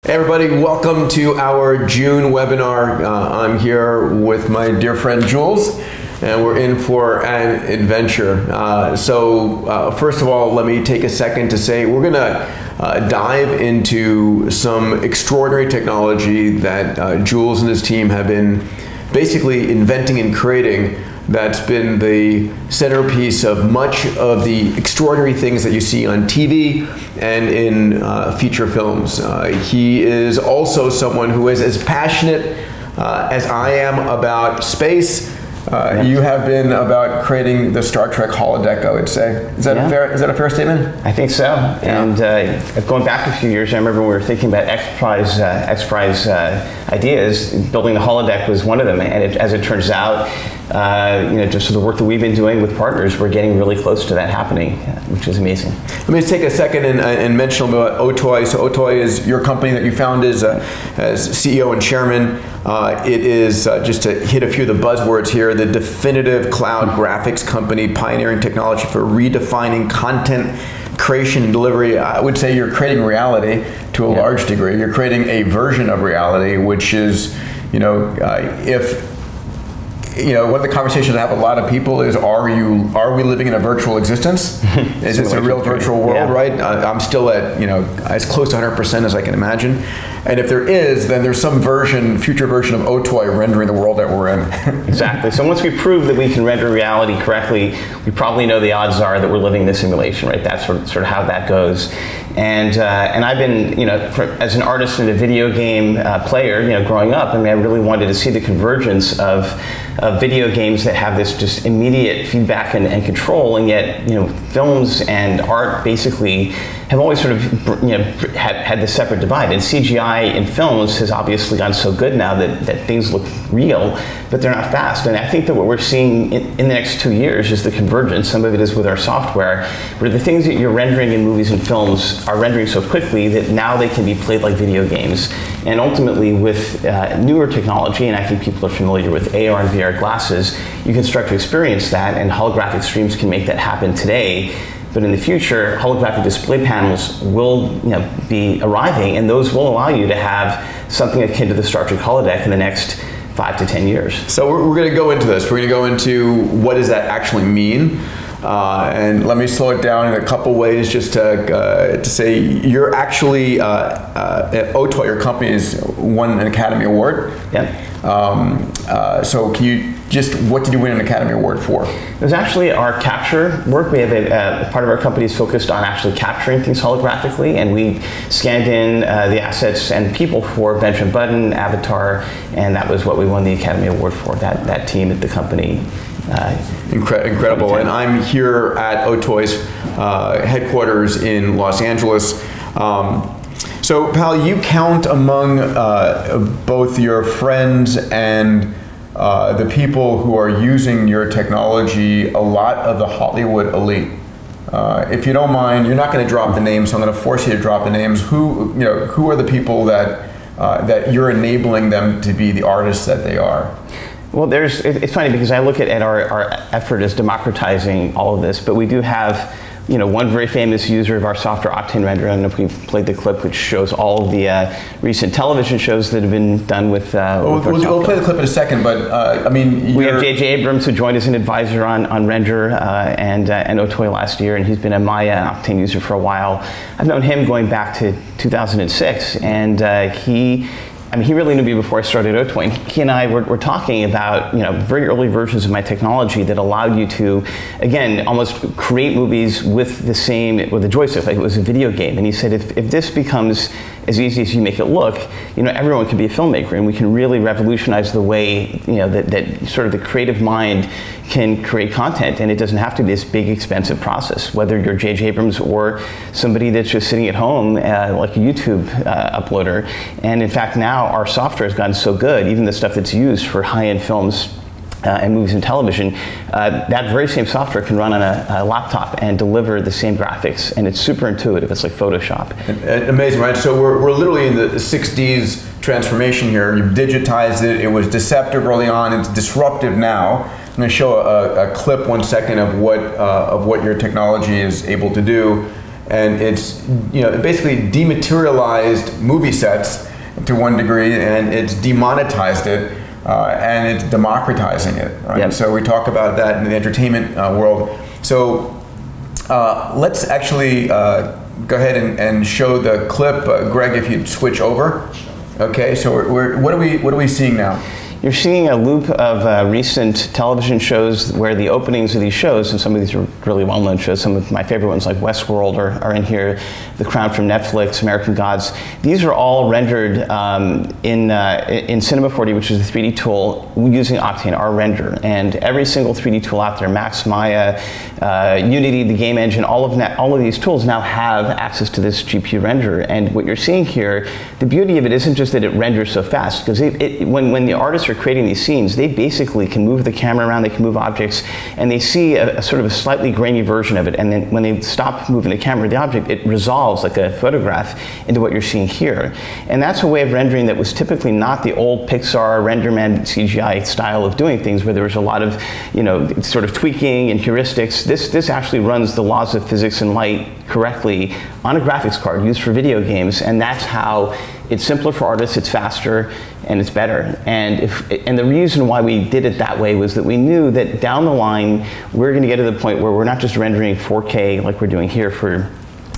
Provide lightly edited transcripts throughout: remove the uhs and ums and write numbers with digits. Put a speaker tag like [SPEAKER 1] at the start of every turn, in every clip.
[SPEAKER 1] Hey everybody, welcome to our June webinar. I'm here with my dear friend Jules, and we're in for an adventure. First of all, let me take a second to say we're gonna dive into some extraordinary technology that Jules and his team have been basically inventing and creating that's been the centerpiece of much of the extraordinary things that you see on TV and in feature films. He is also someone who is as passionate as I am about space. You have been about creating the Star Trek holodeck, I would say. Is that a fair statement?
[SPEAKER 2] I think so. Yeah. And going back a few years, I remember when we were thinking about X Prize ideas, building the holodeck was one of them. And as it turns out, just the work that we've been doing with partners, we're getting really close to that happening, which is amazing.
[SPEAKER 1] Let me just take a second and mention about OTOY. So OTOY is your company that you founded as CEO and chairman. It is, just to hit a few of the buzzwords here, the definitive cloud graphics company pioneering technology for redefining content creation and delivery. I would say you're creating reality to a large degree. You're creating a version of reality, which is, one of the conversations I have with a lot of people is, are we living in a virtual existence? Is this a real virtual world, right? I'm still at, as close to 100% as I can imagine. And if there is, then there's some future version of OTOY rendering the world that we're in.
[SPEAKER 2] Exactly. So once we prove that we can render reality correctly, we probably know the odds are that we're living in a simulation, right? That's sort of how that goes. And I've been, as an artist and a video game player, growing up, I really wanted to see the convergence of video games that have this just immediate feedback and control, and yet, films and art basically have always sort of, had this separate divide. And CGI in films has obviously gotten so good now that things look real, but they're not fast. And I think that what we're seeing in the next 2 years is the convergence. Some of it is with our software, where the things that you're rendering in movies and films are rendering so quickly that now they can be played like video games. And ultimately with newer technology, and I think people are familiar with AR and VR glasses, you can start to experience that, and holographic streams can make that happen today. But in the future, holographic display panels will be arriving, and those will allow you to have something akin to the Star Trek holodeck in the next 5 to 10 years.
[SPEAKER 1] So we're going to go into this. We're going to go into what does that actually mean. And let me slow it down in a couple ways just to say you're actually, OTOY, your company, has won an Academy Award.
[SPEAKER 2] Yeah.
[SPEAKER 1] So can you what did you win an Academy Award for?
[SPEAKER 2] It was actually our capture work. We have a part of our company is focused on actually capturing things holographically, and we scanned in the assets and people for Benjamin Button, Avatar, and that was what we won the Academy Award for, that team at the company.
[SPEAKER 1] Incredible. And I'm here at OTOY's headquarters in Los Angeles. So, pal, you count among both your friends and the people who are using your technology a lot of the Hollywood elite. If you don't mind, you're not going to drop the names, so I'm going to force you to drop the names. Who are the people that you're enabling them to be the artists that they are?
[SPEAKER 2] Well, it's funny because I look at our effort as democratizing all of this, but we do have one very famous user of our software, Octane Render. I don't know if we've played the clip, which shows all of the recent television shows that have been done with.
[SPEAKER 1] We'll play the clip in a second, but
[SPEAKER 2] we have JJ Abrams, who joined as an advisor on Render and OTOY last year, and he's been a Maya and Octane user for a while. I've known him going back to 2006, and he really knew me before I started OTOY. He and I were talking about very early versions of my technology that allowed you to, again, almost create movies with a joystick, like it was a video game. And he said, if this becomes as easy as you make it look, everyone can be a filmmaker, and we can really revolutionize the way that sort of the creative mind can create content, and it doesn't have to be this big, expensive process. Whether you're JJ Abrams or somebody that's just sitting at home, like a YouTube uploader. And in fact, now our software has gotten so good, even the stuff that's used for high-end films and movies and television, that very same software can run on a laptop and deliver the same graphics, and it's super intuitive. It's like Photoshop.
[SPEAKER 1] Amazing, right? So we're literally in the 6Ds transformation here. You've digitized it. It was deceptive early on. It's disruptive now. I'm going to show a clip 1 second of what your technology is able to do. and it's it basically dematerialized movie sets to one degree, and it's demonetized it, and it's democratizing it. Right?
[SPEAKER 2] Yep.
[SPEAKER 1] So we talk about that in the entertainment world. So let's actually go ahead and show the clip, Greg. If you'd switch over. Okay. So what are we seeing now?
[SPEAKER 2] You're seeing a loop of recent television shows where the openings of these shows, and some of these are really well-known shows, some of my favorite ones like Westworld are in here, The Crown from Netflix, American Gods. These are all rendered in Cinema 4D, which is a 3D tool, using Octane, our render. And every single 3D tool out there, Max, Maya, Unity, the game engine, all of these tools now have access to this GPU renderer. And what you're seeing here, the beauty of it isn't just that it renders so fast, because when the artists are creating these scenes, they basically can move the camera around, they can move objects, and they see a sort of a slightly grainy version of it, and then when they stop moving the camera, the object, it resolves like a photograph into what you're seeing here. And that's a way of rendering that was typically not the old Pixar RenderMan CGI style of doing things, where there was a lot of sort of tweaking and heuristics. This actually runs the laws of physics and light correctly on a graphics card used for video games, and that's how it's simpler for artists, it's faster, and it's better. And the reason why we did it that way was that we knew that down the line, we're going to get to the point where we're not just rendering 4K like we're doing here for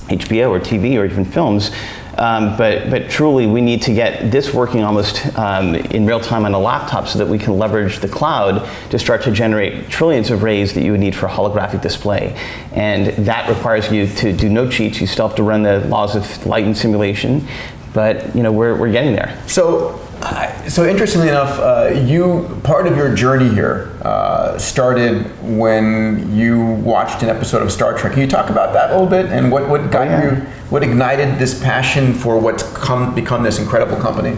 [SPEAKER 2] HBO or TV or even films, but truly we need to get this working almost in real time on a laptop so that we can leverage the cloud to start to generate trillions of rays that you would need for a holographic display. And that requires you to do no cheats. You still have to run the laws of light and simulation, but we're getting there.
[SPEAKER 1] So interestingly enough, part of your journey here started when you watched an episode of Star Trek. Can you talk about that a little bit, and what got you, what ignited this passion for what's become this incredible company?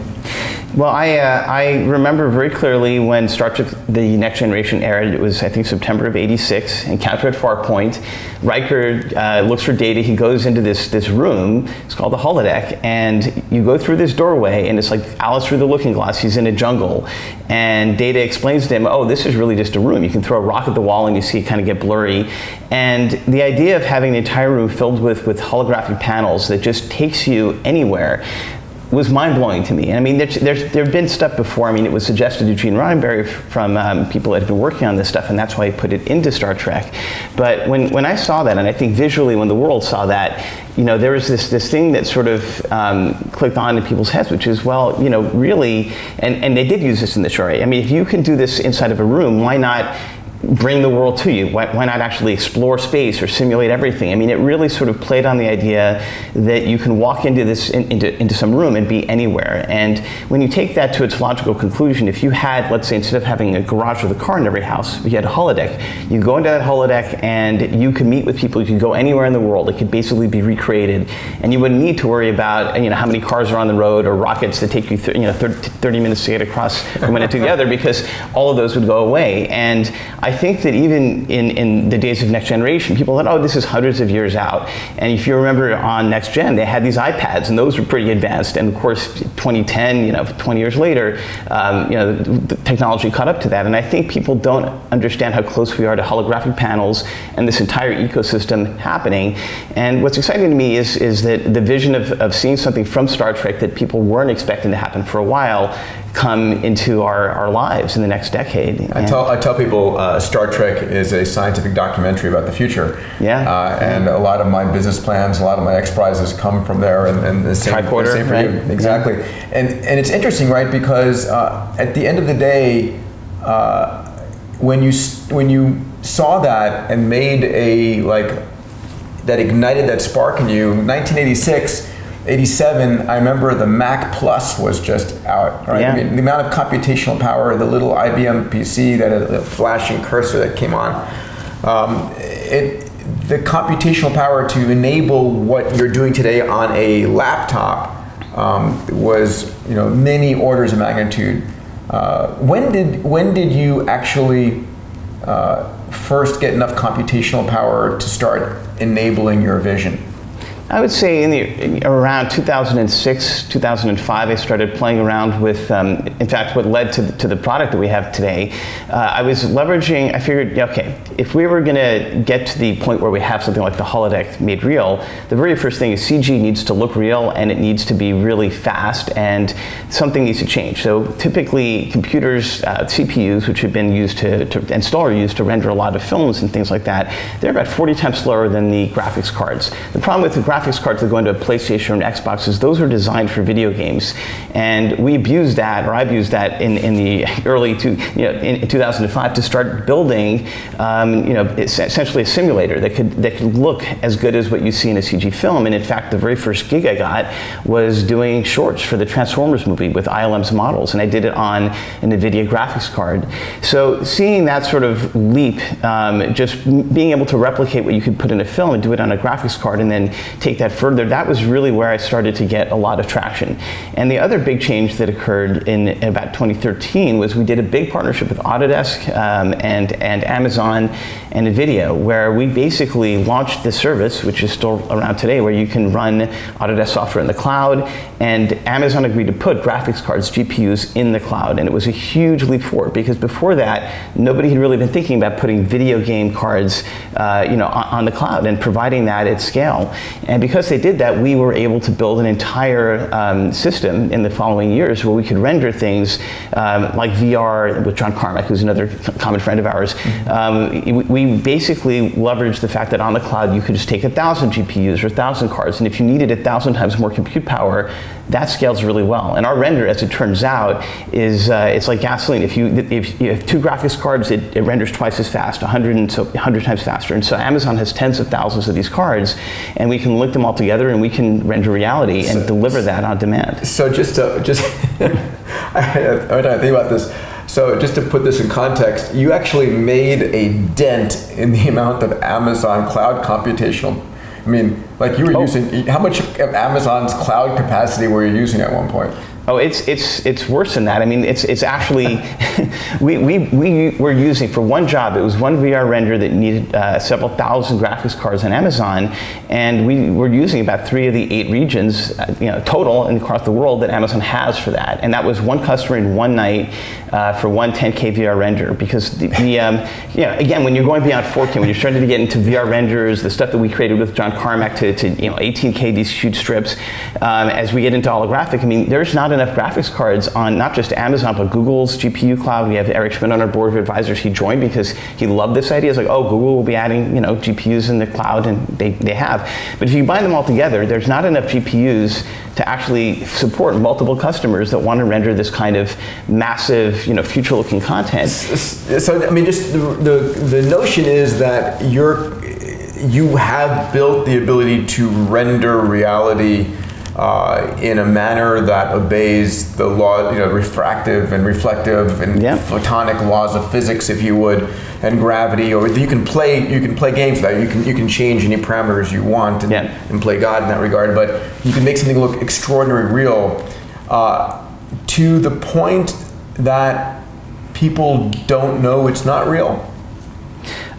[SPEAKER 2] Well, I remember very clearly when Star Trek: The Next Generation aired. It was, I think, September of '86, Encounter at Farpoint. Riker looks for Data. He goes into this room. It's called the holodeck, and you go through this doorway, and it's like Alice through the Looking Glass. He's in a jungle, and Data explains to him, "Oh, this is really just a room. You can throw a rock at the wall, and you see it kind of get blurry." And the idea of having the entire room filled with holographic panels that just takes you anywhere was mind-blowing to me. And I mean, there have been stuff before. I mean, it was suggested to Gene Roddenberry from people that had been working on this stuff, and that's why he put it into Star Trek. But when I saw that, and I think visually when the world saw that, there was this thing that sort of clicked on in people's heads, which is, well, really, and they did use this in the show. I mean, if you can do this inside of a room, why not bring the world to you? Why not actually explore space or simulate everything? I mean, it really sort of played on the idea that you can walk into into some room and be anywhere. And when you take that to its logical conclusion, if you had, let's say, instead of having a garage with a car in every house, you had a holodeck. You go into that holodeck and you can meet with people. You can go anywhere in the world. It could basically be recreated, and you wouldn't need to worry about how many cars are on the road or rockets that take you 30 minutes to get across from one end to the other, because all of those would go away. And I think that even in the days of Next Generation, people thought, oh, this is hundreds of years out. And if you remember on Next Gen, they had these iPads, and those were pretty advanced. And of course, 2010, 20 years later, the technology caught up to that. And I think people don't understand how close we are to holographic panels and this entire ecosystem happening. And what's exciting to me is that the vision of seeing something from Star Trek that people weren't expecting to happen for a while come into our lives in the next decade.
[SPEAKER 1] I tell people Star Trek is a scientific documentary about the future.
[SPEAKER 2] Yeah.
[SPEAKER 1] And a lot of my business plans, a lot of my X Prizes come from there, and the same for you.
[SPEAKER 2] Right?
[SPEAKER 1] Exactly. Yeah. And it's interesting, right? Because at the end of the day, when you saw that and made that ignited that spark in you, 1986. 87, I remember the Mac Plus was just out, right?
[SPEAKER 2] Yeah.
[SPEAKER 1] I mean, the amount of computational power, the little IBM PC that had a flashing cursor that came on, the computational power to enable what you're doing today on a laptop was, many orders of magnitude. When did you actually first get enough computational power to start enabling your vision?
[SPEAKER 2] I would say around 2006, 2005, I started playing around with, in fact, what led to the product that we have today. I was leveraging, I figured, okay, if we were going to get to the point where we have something like the holodeck made real, the very first thing is CG needs to look real, and it needs to be really fast, and something needs to change. So typically computers, CPUs, which have been used and still are used to render a lot of films and things like that, they're about 40 times slower than the graphics cards. The problem with the graphics cards that go into a PlayStation or an Xbox is those are designed for video games, and we abused that, or I abused that in the early in 2005 to start building, essentially a simulator that could look as good as what you see in a CG film. And in fact, the very first gig I got was doing shorts for the Transformers movie with ILM's models, and I did it on an NVIDIA graphics card. So seeing that sort of leap, just being able to replicate what you could put in a film and do it on a graphics card and then take that further, that was really where I started to get a lot of traction. And the other big change that occurred in about 2013 was we did a big partnership with Autodesk and Amazon and NVIDIA, where we basically launched this service, which is still around today, where you can run Autodesk software in the cloud, and Amazon agreed to put graphics cards, GPUs, in the cloud. And it was a huge leap forward, because before that, nobody had really been thinking about putting video game cards on the cloud and providing that at scale. And because they did that, we were able to build an entire system in the following years where we could render things like VR with John Carmack, who's another common friend of ours. We basically leveraged the fact that on the cloud you could just take 1,000 GPUs or 1,000 cards, and if you needed 1,000 times more compute power, that scales really well. And our render, as it turns out, is it's like gasoline. If you have 2 graphics cards, it renders twice as fast, 100 times faster. And so Amazon has tens of thousands of these cards, and we can link them all together, and we can render reality and deliver that on demand.
[SPEAKER 1] So I think about this. So just to put this in context, you actually made a dent in the amount of Amazon cloud computational. I mean, like you were using, how much of Amazon's cloud capacity were you using at one point?
[SPEAKER 2] Oh, it's worse than that. I mean, it's actually, we were using, for one job, it was one VR render that needed several thousand graphics cards on Amazon, and we were using about 3 of the 8 regions, total and across the world that Amazon has for that. And that was one customer in one night for one 10K VR render, because again, when you're going beyond 4K, when you're starting to get into VR renders, the stuff that we created with John Carmack to 18K, these huge strips, as we get into holographic, I mean, there's not enough graphics cards on not just Amazon, but Google's GPU cloud. We have Eric Schmidt on our board of advisors. He joined because he loved this idea. It's like, oh, Google will be adding GPUs in the cloud, and they have. But if you combine them all together, there's not enough GPUs to actually support multiple customers that want to render this kind of massive, future-looking content.
[SPEAKER 1] So, I mean, just the notion is that you have built the ability to render reality in a manner that obeys the law, refractive and reflective and photonic laws of physics, if you would, and gravity. Or you can play games with that. You can change any parameters you want and play God in that regard. But you can make something look extraordinarily real to the point that people don't know it's not real.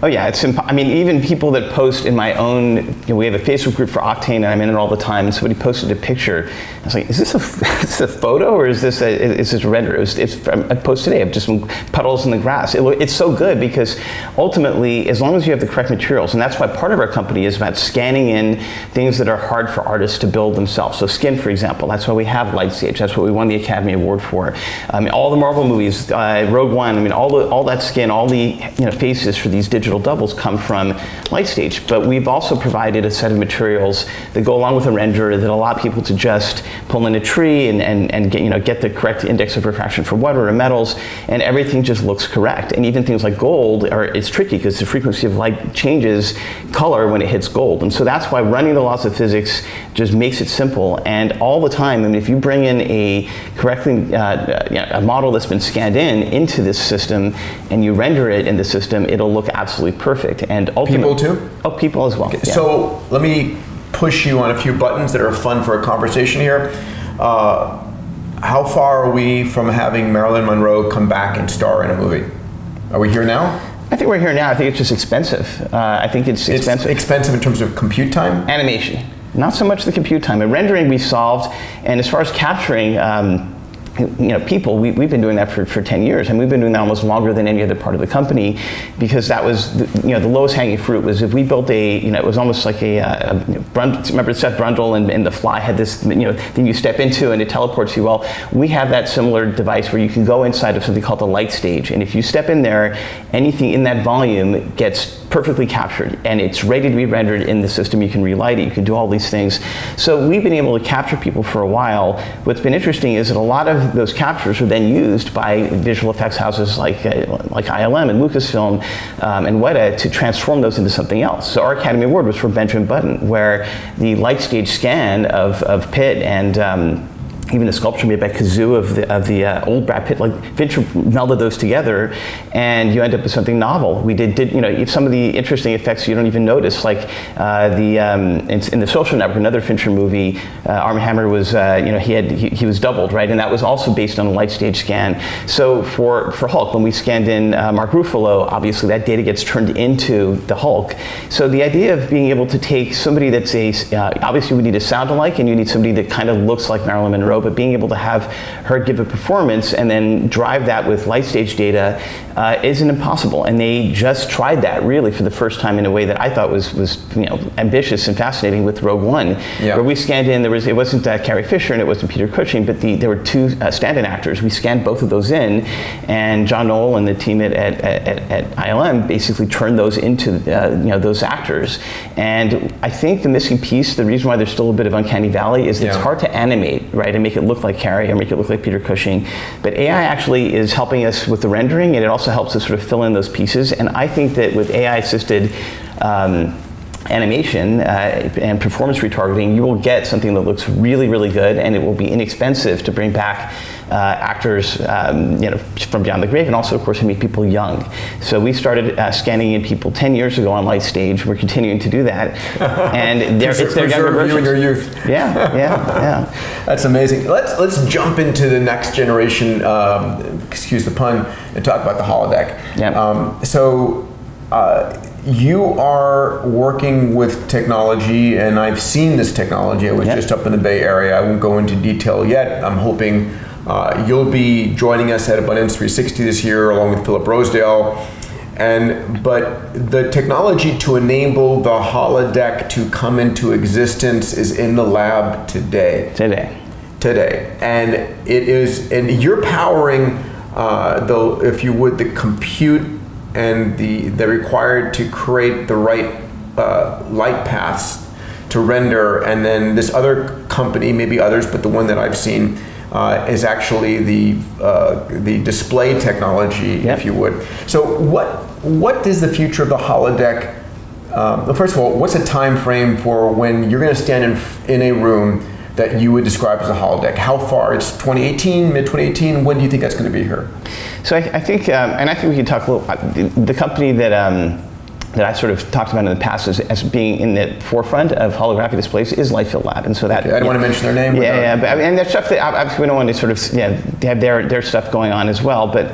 [SPEAKER 2] Oh yeah, I mean, even people that post in my own, we have a Facebook group for Octane, and I'm in it all the time, and somebody posted a picture. I was like, is this a photo, or is this a render? I posted today of just some puddles in the grass. It's so good, because ultimately, as long as you have the correct materials, and that's why part of our company is about scanning in things that are hard for artists to build themselves. So Skin, for example, that's why we have Lightstage. That's what we won the Academy Award for. I mean, all the Marvel movies, Rogue One, I mean, all that skin, all the faces for these digital doubles come from Lightstage. But we've also provided a set of materials that go along with a renderer that allow people to just pull in a tree and get the correct index of refraction for water or metals, and everything just looks correct. And even things like gold it's tricky, because the frequency of light changes color when it hits gold. And so that's why running the laws of physics just makes it simple. And all the time, I mean, if you bring in a a model that's been scanned into this system, and you render it in the system, it'll look absolutely perfect. And ultimately, people too? Oh, people as well. Okay. Yeah.
[SPEAKER 1] So let me push you on a few buttons that are fun for a conversation here. How far are we from having Marilyn Monroe come back and star in a movie? Are we here now?
[SPEAKER 2] I think we're here now. I think it's just expensive. I think it's expensive.
[SPEAKER 1] It's expensive in terms of compute time?
[SPEAKER 2] Animation. Not so much the compute time. And rendering we solved, and as far as capturing, people, we've been doing that for 10 years, and we've been doing that almost longer than any other part of the company, because that was, the lowest hanging fruit was if we built it was almost like remember Seth Brundle and The Fly had this, thing you step into and it teleports you. Well, we have that similar device where you can go inside of something called the light stage, and if you step in there, anything in that volume gets perfectly captured, and it's ready to be rendered in the system. You can relight it, you can do all these things. So we've been able to capture people for a while. What's been interesting is that a lot of those captures are then used by visual effects houses like ILM and Lucasfilm and Weta to transform those into something else. So our Academy Award was for Benjamin Button, where the light stage scan of Pitt and even the sculpture made by Kazoo of the old Brad Pitt, Fincher melded those together, and you end up with something novel. We did some of the interesting effects you don't even notice, like in The Social Network, another Fincher movie, Armie Hammer was he was doubled, right, and that was also based on a light stage scan. So for Hulk, when we scanned in Mark Ruffalo, obviously that data gets turned into the Hulk. So the idea of being able to take somebody that's obviously we need a sound alike, and you need somebody that kind of looks like Marilyn Monroe, but being able to have her give a performance and then drive that with light stage data isn't impossible. And they just tried that really for the first time in a way that I thought was ambitious and fascinating with Rogue One, where we scanned in, it wasn't Carrie Fisher and it wasn't Peter Cushing, but there were two stand-in actors. We scanned both of those in, and John Knoll and the team at ILM basically turned those into those actors. And I think the missing piece, the reason why there's still a bit of uncanny valley, is that it's hard to animate, right, and make it look like Carrie or make it look like Peter Cushing. But AI actually is helping us with the rendering, and it also helps us sort of fill in those pieces. And I think that with AI-assisted animation and performance retargeting, you will get something that looks really, really good, and it will be inexpensive to bring back actors from beyond the grave, and also, of course, to make people young. So we started scanning in people 10 years ago on light stage. We're continuing to do that, and it's their younger versions.
[SPEAKER 1] You in your youth.
[SPEAKER 2] Yeah.
[SPEAKER 1] That's amazing. Let's jump into the next generation. Excuse the pun, and talk about the holodeck. You are working with technology, and I've seen this technology. I was just up in the Bay Area. I won't go into detail yet. I'm hoping you'll be joining us at Abundance 360 this year, along with Philip Rosedale. But the technology to enable the holodeck to come into existence is in the lab today. And it is, and you're powering, if you would, the compute and the required to create the right light paths to render, and then this other company, maybe others, but the one that I've seen is actually the display technology, if you would. So what is the future of the holodeck? First of all, what's a time frame for when you're going to stand in a room that you would describe as a holodeck? How far? It's 2018, mid-2018. When do you think that's going to be here?
[SPEAKER 2] So I think, and I think we can talk a little. The company that I sort of talked about in the past as being in the forefront of holographic displays is Lightfield Lab, and so that.
[SPEAKER 1] Okay, I don't want to mention their name.
[SPEAKER 2] But I mean, and there's stuff that obviously we don't want to sort of they have their stuff going on as well. But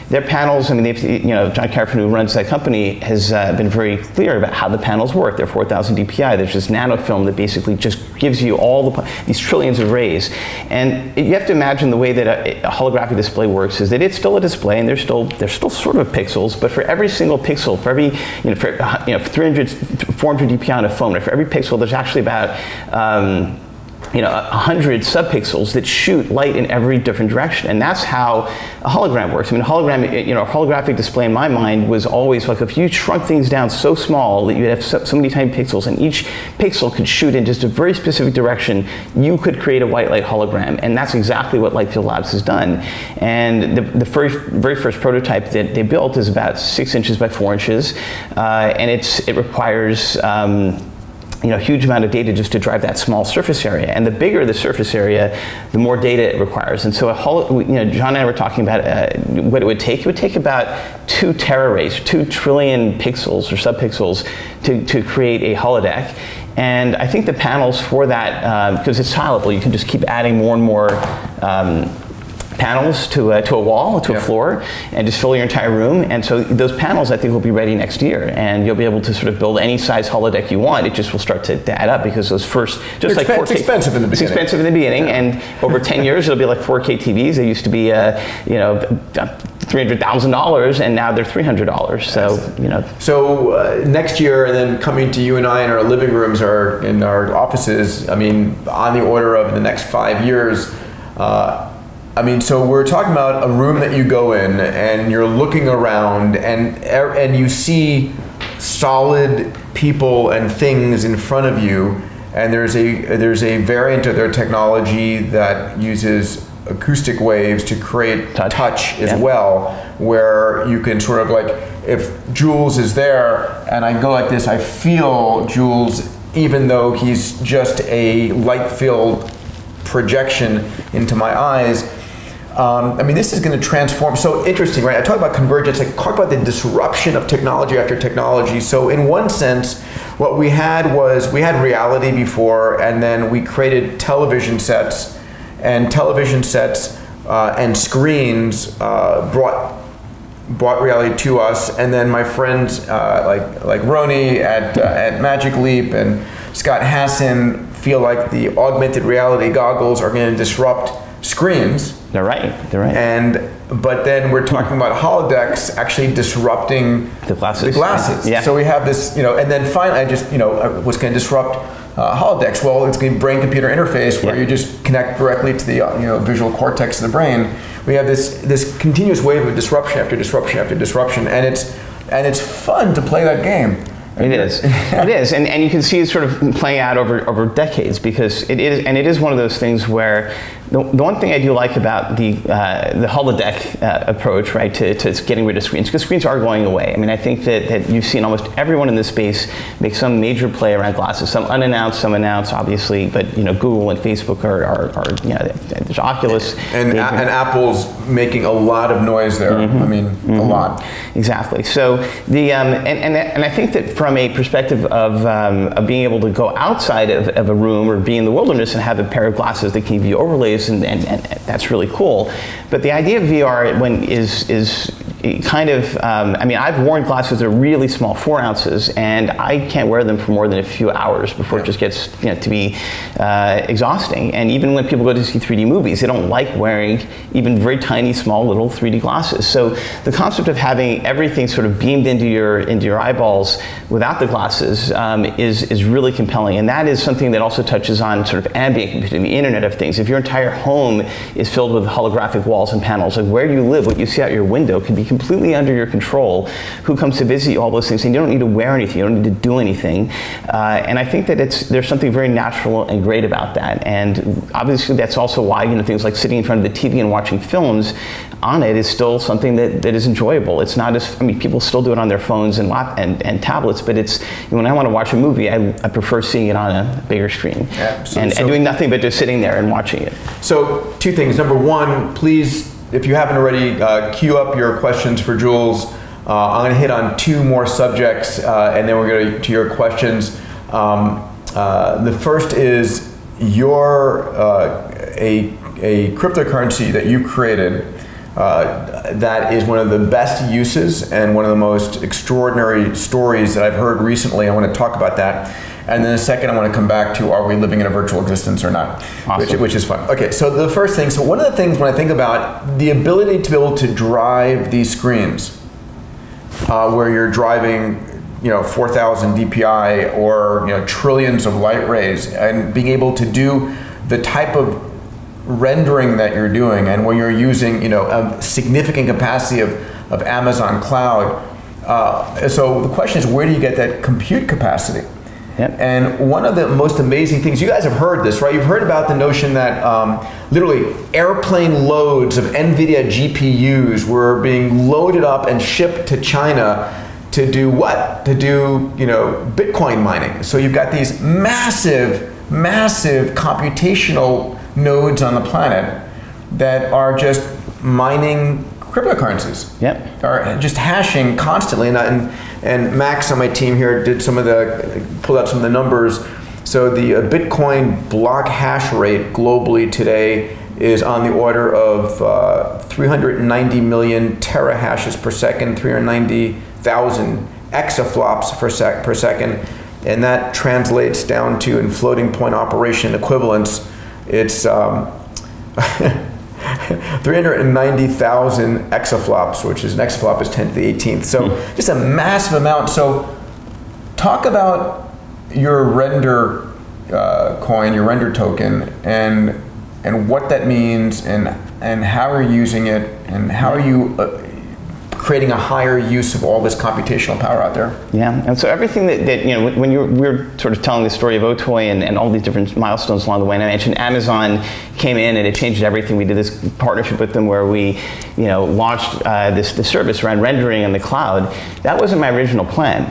[SPEAKER 2] their panels. I mean, John Carafin, who runs that company, has been very clear about how the panels work. They're 4,000 dpi. There's this nanofilm that basically just gives you all these trillions of rays, and you have to imagine the way that a holographic display works is that it's still a display, and there's still sort of pixels, but for every single pixel, for every 300, 400 dpi on a phone, for every pixel, there's actually about 100 subpixels that shoot light in every different direction, and that's how a hologram works. I mean, a holographic display in my mind was always like if you shrunk things down so small that you have so many tiny pixels, and each pixel could shoot in just a very specific direction, you could create a white light hologram, and that's exactly what Lightfield Labs has done. And the very first prototype that they built is about 6 inches by 4 inches, and it requires a huge amount of data just to drive that small surface area. And the bigger the surface area, the more data it requires. And so John and I were talking about what it would take. It would take about 2 terarays, 2 trillion pixels or subpixels to create a holodeck. And I think the panels for that, because it's tileable, you can just keep adding more and more panels to a wall, to a floor, and just fill your entire room. And so those panels, I think, will be ready next year, and you'll be able to sort of build any size holodeck you want. It just will start to add up, because those first, just like 4K,
[SPEAKER 1] it's expensive in the beginning.
[SPEAKER 2] It's expensive in the beginning, and over 10 years, it'll be like 4K TVs. They used to be, $300,000, and now they're $300. So,
[SPEAKER 1] So next year, and then coming to you and I in our living rooms or in our offices, I mean, on the order of the next 5 years. I mean, so we're talking about a room that you go in and you're looking around and you see solid people and things in front of you, and there's a variant of their technology that uses acoustic waves to create touch as well, where you can sort of like, if Jules is there and I go like this, I feel Jules, even though he's just a light-filled projection into my eyes. I mean, this is going to transform. So interesting, right? I talk about convergence. I talk about the disruption of technology after technology. So in one sense, what we had was, we had reality before, and then we created television sets, and television sets and screens brought reality to us. And then my friends like Roni at Magic Leap and Scott Hassan feel like the augmented reality goggles are going to disrupt screens.
[SPEAKER 2] They're right. They're right.
[SPEAKER 1] But then we're talking about holodecks actually disrupting
[SPEAKER 2] the glasses.
[SPEAKER 1] Yeah. So we have this, and then finally, what's going to disrupt holodecks? Well, it's going to be brain-computer interface where you just connect directly to the visual cortex of the brain. We have this continuous wave of disruption after disruption after disruption, and it's fun to play that game.
[SPEAKER 2] It is. It is, and you can see it sort of playing out over decades, because it is one of those things where the one thing I do like about the holodeck approach, right, to getting rid of screens, because screens are going away. I mean, I think that you've seen almost everyone in this space make some major play around glasses, some unannounced, some announced, obviously, but Google and Facebook are there's Oculus.
[SPEAKER 1] And Apple's making a lot of noise there. I mean, a lot.
[SPEAKER 2] Exactly. So and I think that from a perspective of being able to go outside of a room or be in the wilderness and have a pair of glasses that can give you overlays, and that's really cool. But the idea of VR is kind of, I mean, I've worn glasses that are really small, 4 ounces, and I can't wear them for more than a few hours before it just gets to be exhausting. And even when people go to see 3D movies, they don't like wearing even very tiny, small, little 3D glasses. So the concept of having everything sort of beamed into your eyeballs without the glasses is really compelling. And that is something that also touches on sort of ambient computing, the Internet of Things. If your entire home is filled with holographic walls and panels, like where you live, what you see out your window can be completely under your control. Who comes to visit you, all those things, and you don't need to wear anything, you don't need to do anything. And I think that there's something very natural and great about that. And obviously that's also why things like sitting in front of the TV and watching films on it is still something that is enjoyable. It's not as, I mean, people still do it on their phones and tablets, but it's, when I want to watch a movie, I prefer seeing it on a bigger screen. Yeah, and doing nothing but just sitting there and watching it.
[SPEAKER 1] So 2 things. Number 1, please, if you haven't already, queue up your questions for Jules. I'm going to hit on 2 more subjects, and then we're going to your questions. The first is a cryptocurrency that you created that is one of the best uses and one of the most extraordinary stories that I've heard recently. I want to talk about that. And then a second, I want to come back to, are we living in a virtual existence or not? Awesome. Which is fun. Okay, so the first thing, so one of the things when I think about the ability to be able to drive these screens, where you're driving 4,000 DPI or trillions of light rays, and being able to do the type of rendering that you're doing, and when you're using a significant capacity of Amazon cloud. So the question is, where do you get that compute capacity? Yep. And one of the most amazing things, you guys have heard this, right? You've heard about the notion that literally airplane loads of NVIDIA GPUs were being loaded up and shipped to China to do what? To do Bitcoin mining. So you've got these massive computational nodes on the planet that are just mining cryptocurrencies.
[SPEAKER 2] Yep.
[SPEAKER 1] Are just hashing constantly, and Max on my team here pulled out some of the numbers. So the Bitcoin block hash rate globally today is on the order of 390 million terahashes per second, 390,000 exaflops per second, and that translates down to, in floating point operation equivalents, it's 390,000 exaflops, which is, an exaflop is 10 to the 18th. So just a massive amount. So talk about your render coin, your render token, and what that means, and how you're using it, and how are you creating a higher use of all this computational power out there.
[SPEAKER 2] Yeah, and so everything that you know, when we're sort of telling the story of OTOY and all these different milestones along the way, and I mentioned Amazon came in and it changed everything. We did this partnership with them where we, you know, launched this service around rendering in the cloud. That wasn't my original plan.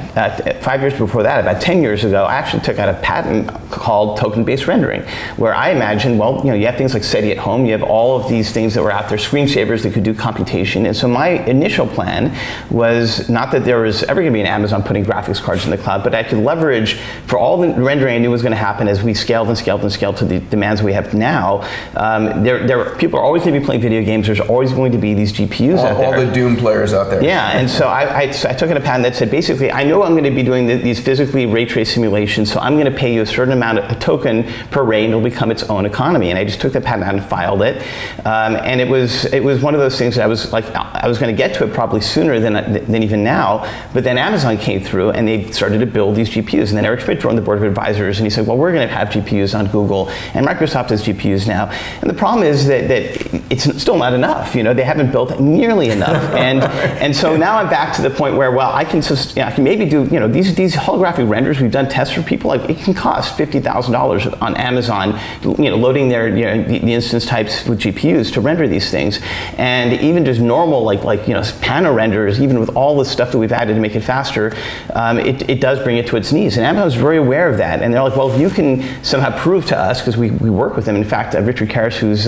[SPEAKER 2] 5 years before that, about 10 years ago, I actually took out a patent called token-based rendering, where I imagined, well, you know, you have things like SETI at home, you have all of these things that were out there, screensavers that could do computation, and so my initial plan was not that there was ever going to be an Amazon putting graphics cards in the cloud, but I could leverage for all the rendering I knew was going to happen as we scaled and scaled and scaled to the demands we have now. People are always going to be playing video games. There's always going to be these GPUs out there.
[SPEAKER 1] All the Doom players out there.
[SPEAKER 2] Yeah, and so I took in a patent that said, basically, I know I'm going to be doing these physically ray trace simulations, so I'm going to pay you a certain amount of a token per ray, and it'll become its own economy. And I just took the patent out and filed it. And it was one of those things that I was like, I was going to get to it probably sooner than even now. But then Amazon came through and they started to build these GPUs. And then Eric Schmidt joined the board of advisors, and he said, well, we're going to have GPUs on Google, and Microsoft has GPUs now. And the problem is that it's still not enough. You know, they haven't built nearly enough. And so now I'm back to the point where, well, I can maybe do, you know, these holographic renders. We've done tests for people. Like, it can cost $50,000 on Amazon, you know, loading their, you know, the instance types with GPUs to render these things. And even just normal, like you know, Pano renders, even with all the stuff that we've added to make it faster, it does bring it to its knees. And Amazon's very aware of that. And they're like, well, if you can somehow prove to us, because we work with them. In fact, Richard Karras, who's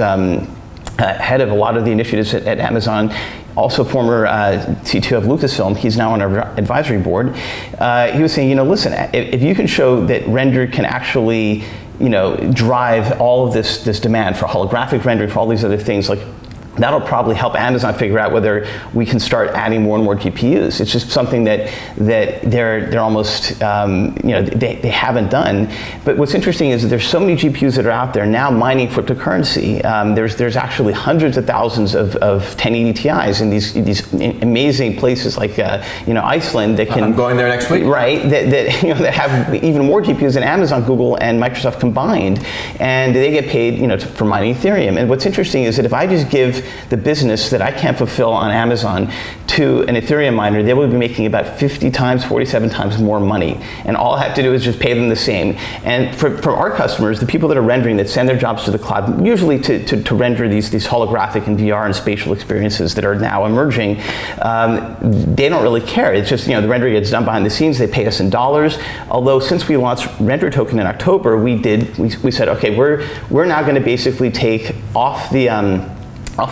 [SPEAKER 2] head of a lot of the initiatives at Amazon, also former CTO of Lucasfilm, he's now on our advisory board. He was saying, you know, listen, if you can show that render can actually, you know, drive all of this demand for holographic rendering, for all these other things, like, that'll probably help Amazon figure out whether we can start adding more and more GPUs. It's just something that they're almost, you know, they haven't done. But what's interesting is that there's so many GPUs that are out there now mining cryptocurrency. There's actually hundreds of thousands of 1080 Ti's in these amazing places like you know, Iceland that can.
[SPEAKER 1] I'm going there next week.
[SPEAKER 2] Right. That you know, that have even more GPUs than Amazon, Google, and Microsoft combined, and they get paid, you know, for mining Ethereum. And what's interesting is that if I just give the business that I can't fulfill on Amazon to an Ethereum miner, they will be making about 50 times, 47 times more money. And all I have to do is just pay them the same. And for our customers, the people that are rendering, that send their jobs to the cloud, usually to render these holographic and VR and spatial experiences that are now emerging, they don't really care. It's just, you know, the rendering gets done behind the scenes, they pay us in dollars. Although since we launched Render Token in October, we said, okay, we're now going to basically take off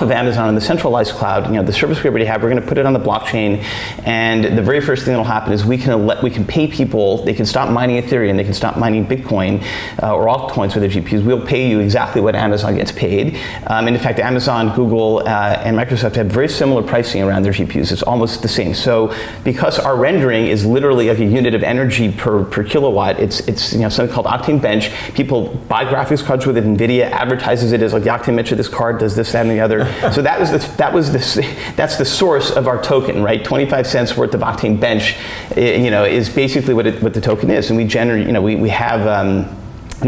[SPEAKER 2] of Amazon in the centralized cloud, you know, the service we already have, we're going to put it on the blockchain, and the very first thing that'll happen is we can pay people. They can stop mining Ethereum, they can stop mining Bitcoin or altcoins with their GPUs. We'll pay you exactly what Amazon gets paid. And in fact, Amazon, Google, and Microsoft have very similar pricing around their GPUs. It's almost the same. So because our rendering is literally like a unit of energy per kilowatt, it's you know, something called Octane Bench. People buy graphics cards with it. NVIDIA advertises it as like the Octane Bench of this card does this, that, and the other. So that's the source of our token, right? 25 cents worth of Octane Bench, you know, is basically what the token is. And we generate, you know, we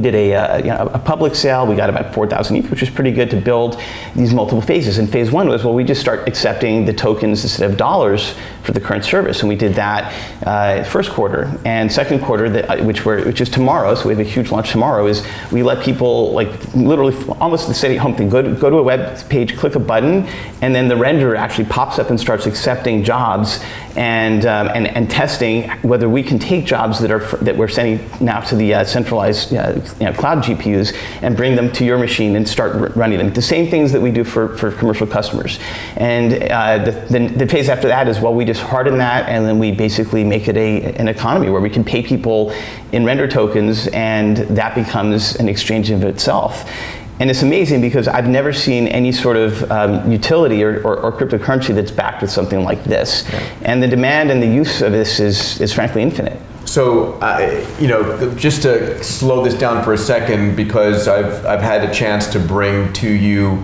[SPEAKER 2] did a public sale. We got about 4,000 ETH, which is pretty good to build these multiple phases. And phase one was, well, we just start accepting the tokens instead of dollars for the current service, and we did that first quarter. And second quarter, which is tomorrow, so we have a huge launch tomorrow, is we let people, like, literally almost the city home thing, go to a web page, click a button, and then the renderer actually pops up and starts accepting jobs and testing whether we can take jobs that we're sending now to the centralized cloud GPUs and bring them to your machine and start running them. The same things that we do for commercial customers. And the phase after that is, well, we just harden that, and then we basically make it an economy where we can pay people in render tokens, and that becomes an exchange of itself. And it's amazing because I've never seen any sort of utility or cryptocurrency that's backed with something like this. Yeah. And the demand and the use of this is frankly infinite.
[SPEAKER 1] So, you know, just to slow this down for a second, because I've had a chance to bring to you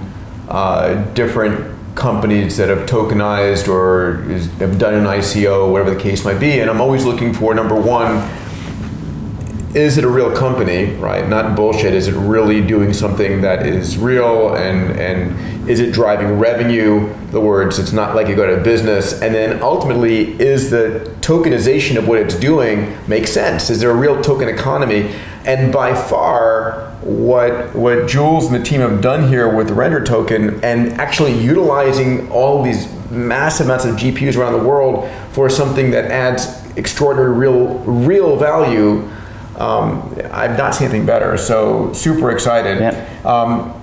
[SPEAKER 1] different companies that have tokenized or have done an ICO, whatever the case might be, and I'm always looking for, number one, is it a real company, right? Not bullshit. Is it really doing something that is real, and is it driving revenue? In other words, it's not like you go to business. And then ultimately, is the tokenization of what it's doing make sense? Is there a real token economy? And by far, what Jules and the team have done here with the Render token and actually utilizing all these massive amounts of GPUs around the world for something that adds extraordinary real value, I've not seen anything better. So super excited. Yeah.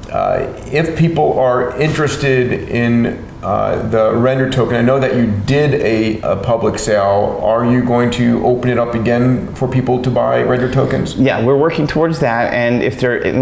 [SPEAKER 1] If people are interested in the Render token, I know that you did a public sale. Are you going to open it up again for people to buy Render tokens?
[SPEAKER 2] Yeah, we're working towards that, and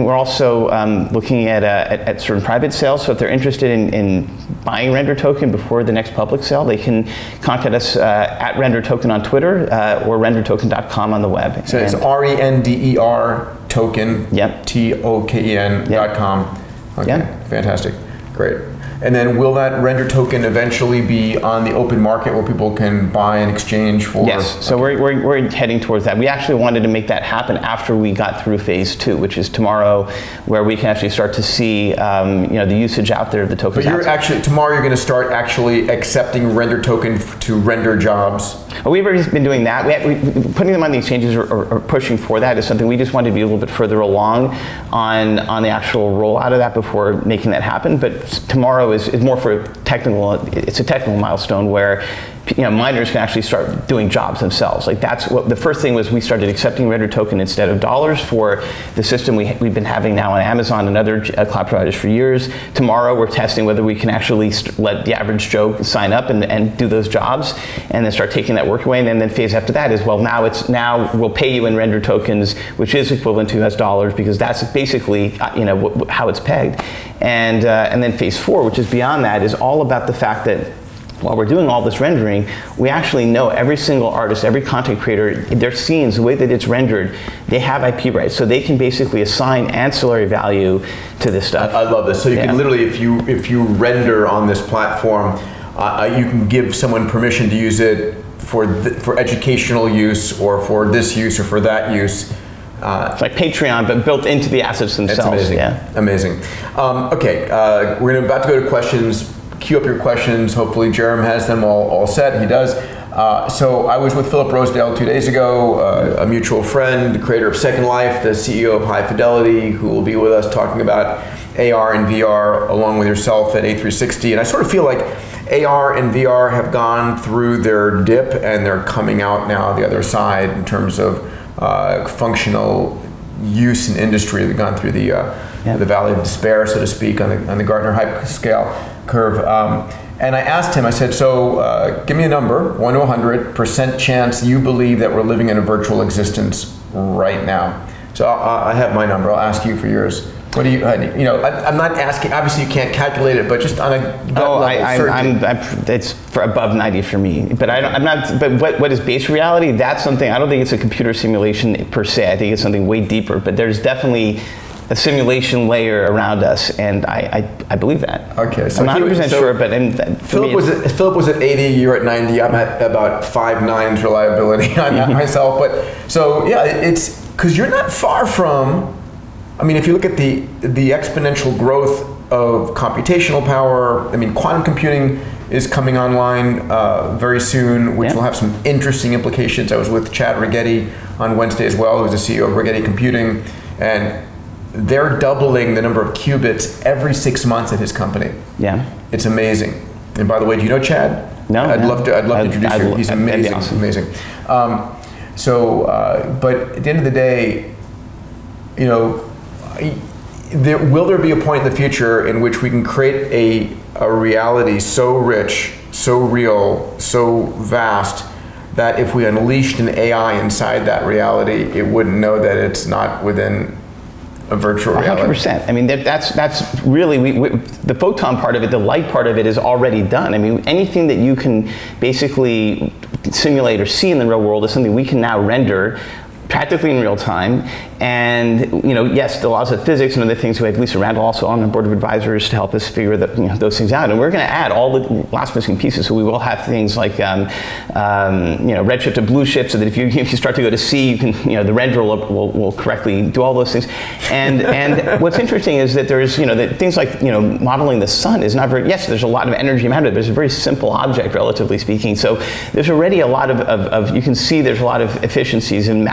[SPEAKER 2] we're also looking at certain private sales. So if they're interested in buying Render token before the next public sale, they can contact us at Render token on Twitter or rendertoken.com on the web.
[SPEAKER 1] So it's RENDER token,
[SPEAKER 2] yep.
[SPEAKER 1] TOKEN.com.
[SPEAKER 2] Yep.
[SPEAKER 1] Okay,
[SPEAKER 2] yep.
[SPEAKER 1] Fantastic, great. And then will that Render token eventually be on the open market where people can buy and exchange for?
[SPEAKER 2] Yes, so we're heading towards that. We actually wanted to make that happen after we got through phase 2, which is tomorrow, where we can actually start to see you know, the usage out there of the tokens.
[SPEAKER 1] But tomorrow you're going to start actually accepting Render token to render jobs.
[SPEAKER 2] We've already been doing that. Putting them on the exchanges or pushing for that is something we just wanted to be a little bit further along on the actual rollout of that before making that happen. But tomorrow is more for technical. It's a technical milestone where, you know, miners can actually start doing jobs themselves. Like, that's what the first thing was. We started accepting Render token instead of dollars for the system we've been having now on Amazon and other cloud providers for years. Tomorrow we're testing whether we can actually let the average Joe sign up and do those jobs, and then start taking that work away. And then phase after that is, well, now we'll pay you in Render tokens, which is equivalent to US dollars, because that's basically you know, how it's pegged. And then phase 4, which is beyond that, is all about the fact that while we're doing all this rendering, we actually know every single artist, every content creator, their scenes, the way that it's rendered, they have IP rights. So they can basically assign ancillary value to this stuff.
[SPEAKER 1] I love this. So you can literally, if you render on this platform, you can give someone permission to use it for educational use, or for this use, or for that use.
[SPEAKER 2] It's like Patreon, but built into the assets themselves.
[SPEAKER 1] It's amazing.
[SPEAKER 2] Yeah.
[SPEAKER 1] Amazing. Okay, we're about to go to questions. Queue up your questions. Hopefully Jerem has them all set. He does. So I was with Philip Rosedale 2 days ago, a mutual friend, the creator of Second Life, the CEO of High Fidelity, who will be with us talking about AR and VR along with yourself at A360. And I sort of feel like AR and VR have gone through their dip and they're coming out now the other side in terms of functional use in industry. They've gone through the valley of despair, so to speak, on the Gartner hype scale curve. And I asked him, I said, so give me a number, 1 to 100% chance you believe that we're living in a virtual existence right now. So I have my number. I'll ask you for yours. What do you know, I'm not asking, obviously you can't calculate it, but just on a gut level,
[SPEAKER 2] it's for above 90 for me. But I'm not, but what is base reality? That's something, I don't think it's a computer simulation per se. I think it's something way deeper, but there's definitely a simulation layer around us, and I believe that.
[SPEAKER 1] Okay, so
[SPEAKER 2] I'm not 100% sure, but
[SPEAKER 1] Philip was at 80, you're at 90. I'm at about 5.9's reliability on that myself. But so yeah, it's because you're not far from. I mean, if you look at the exponential growth of computational power, I mean, quantum computing is coming online very soon, which will have some interesting implications. I was with Chad Rigetti on Wednesday as well, who's the CEO of Rigetti Computing, and they're doubling the number of qubits every 6 months at his company.
[SPEAKER 2] Yeah,
[SPEAKER 1] it's amazing. And by the way, do you know Chad?
[SPEAKER 2] No,
[SPEAKER 1] I'd love to introduce you. He's amazing,
[SPEAKER 2] awesome.
[SPEAKER 1] Amazing. But at the end of the day, you know, will there be a point in the future in which we can create a reality so rich, so real, so vast that if we unleashed an AI inside that reality, it wouldn't know that it's not within of virtual reality.
[SPEAKER 2] 100%. I mean, that's really, the photon part of it, the light part of it is already done. I mean, anything that you can basically simulate or see in the real world is something we can now render practically in real time. And yes, the laws of physics and other things. We have Lisa Randall also on the board of advisors to help us figure those things out. And we're going to add all the last missing pieces. So we will have things like redshift to blue shift, so that if you start to go to sea, you can the renderer will correctly do all those things. And what's interesting is that there's that things like modeling the sun is not very. Yes, there's a lot of energy around it, but it's a very simple object, relatively speaking. So there's already a lot of you can see there's a lot of efficiencies in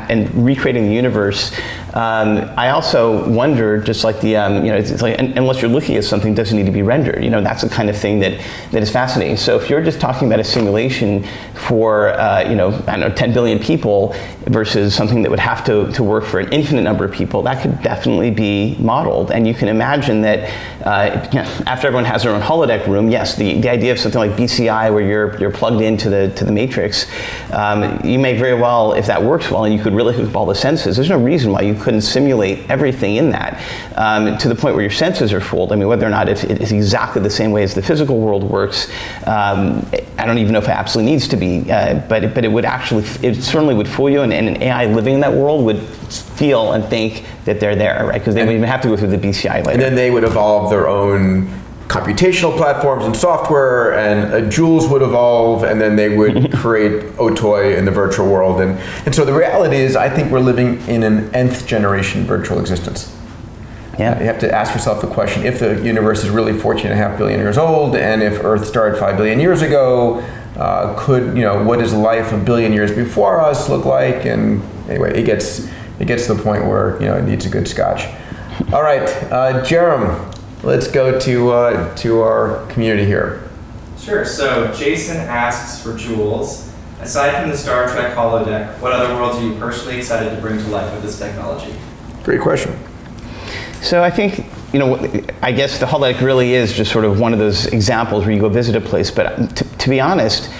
[SPEAKER 2] recreating the universe. I also wonder, just like the, it's like, unless you're looking at something, it doesn't need to be rendered. That's the kind of thing that is fascinating. So if you're just talking about a simulation for, I don't know, 10 billion people versus something that would have to work for an infinite number of people, that could definitely be modeled. And you can imagine that after everyone has their own holodeck room, yes, the idea of something like BCI where you're plugged into the matrix, you may very well, if that works well and you could really hook up all the senses, there's no reason why you couldn't simulate everything in that to the point where your senses are fooled. I mean, whether or not it's exactly the same way as the physical world works, I don't even know if it absolutely needs to be, but it would actually, it certainly would fool you, and an AI living in that world would feel and think that they're there, right? Because they would even have to go through the BCI later. And
[SPEAKER 1] then they would evolve their own computational platforms and software, and Jules would evolve, and then they would create OTOY in the virtual world. And so the reality is, I think we're living in an nth generation virtual existence.
[SPEAKER 2] Yeah.
[SPEAKER 1] You have to ask yourself the question, if the universe is really 14.5 billion years old, and if Earth started 5 billion years ago, what does life a billion years before us look like? And anyway, it gets to the point where it needs a good scotch. All right, Jerem, let's go to our community here.
[SPEAKER 3] Sure. So Jason asks for Jules, aside from the Star Trek holodeck, what other worlds are you personally excited to bring to life with this technology?
[SPEAKER 1] Great question.
[SPEAKER 2] So I think, I guess the holodeck really is just sort of one of those examples where you go visit a place. But to be honest,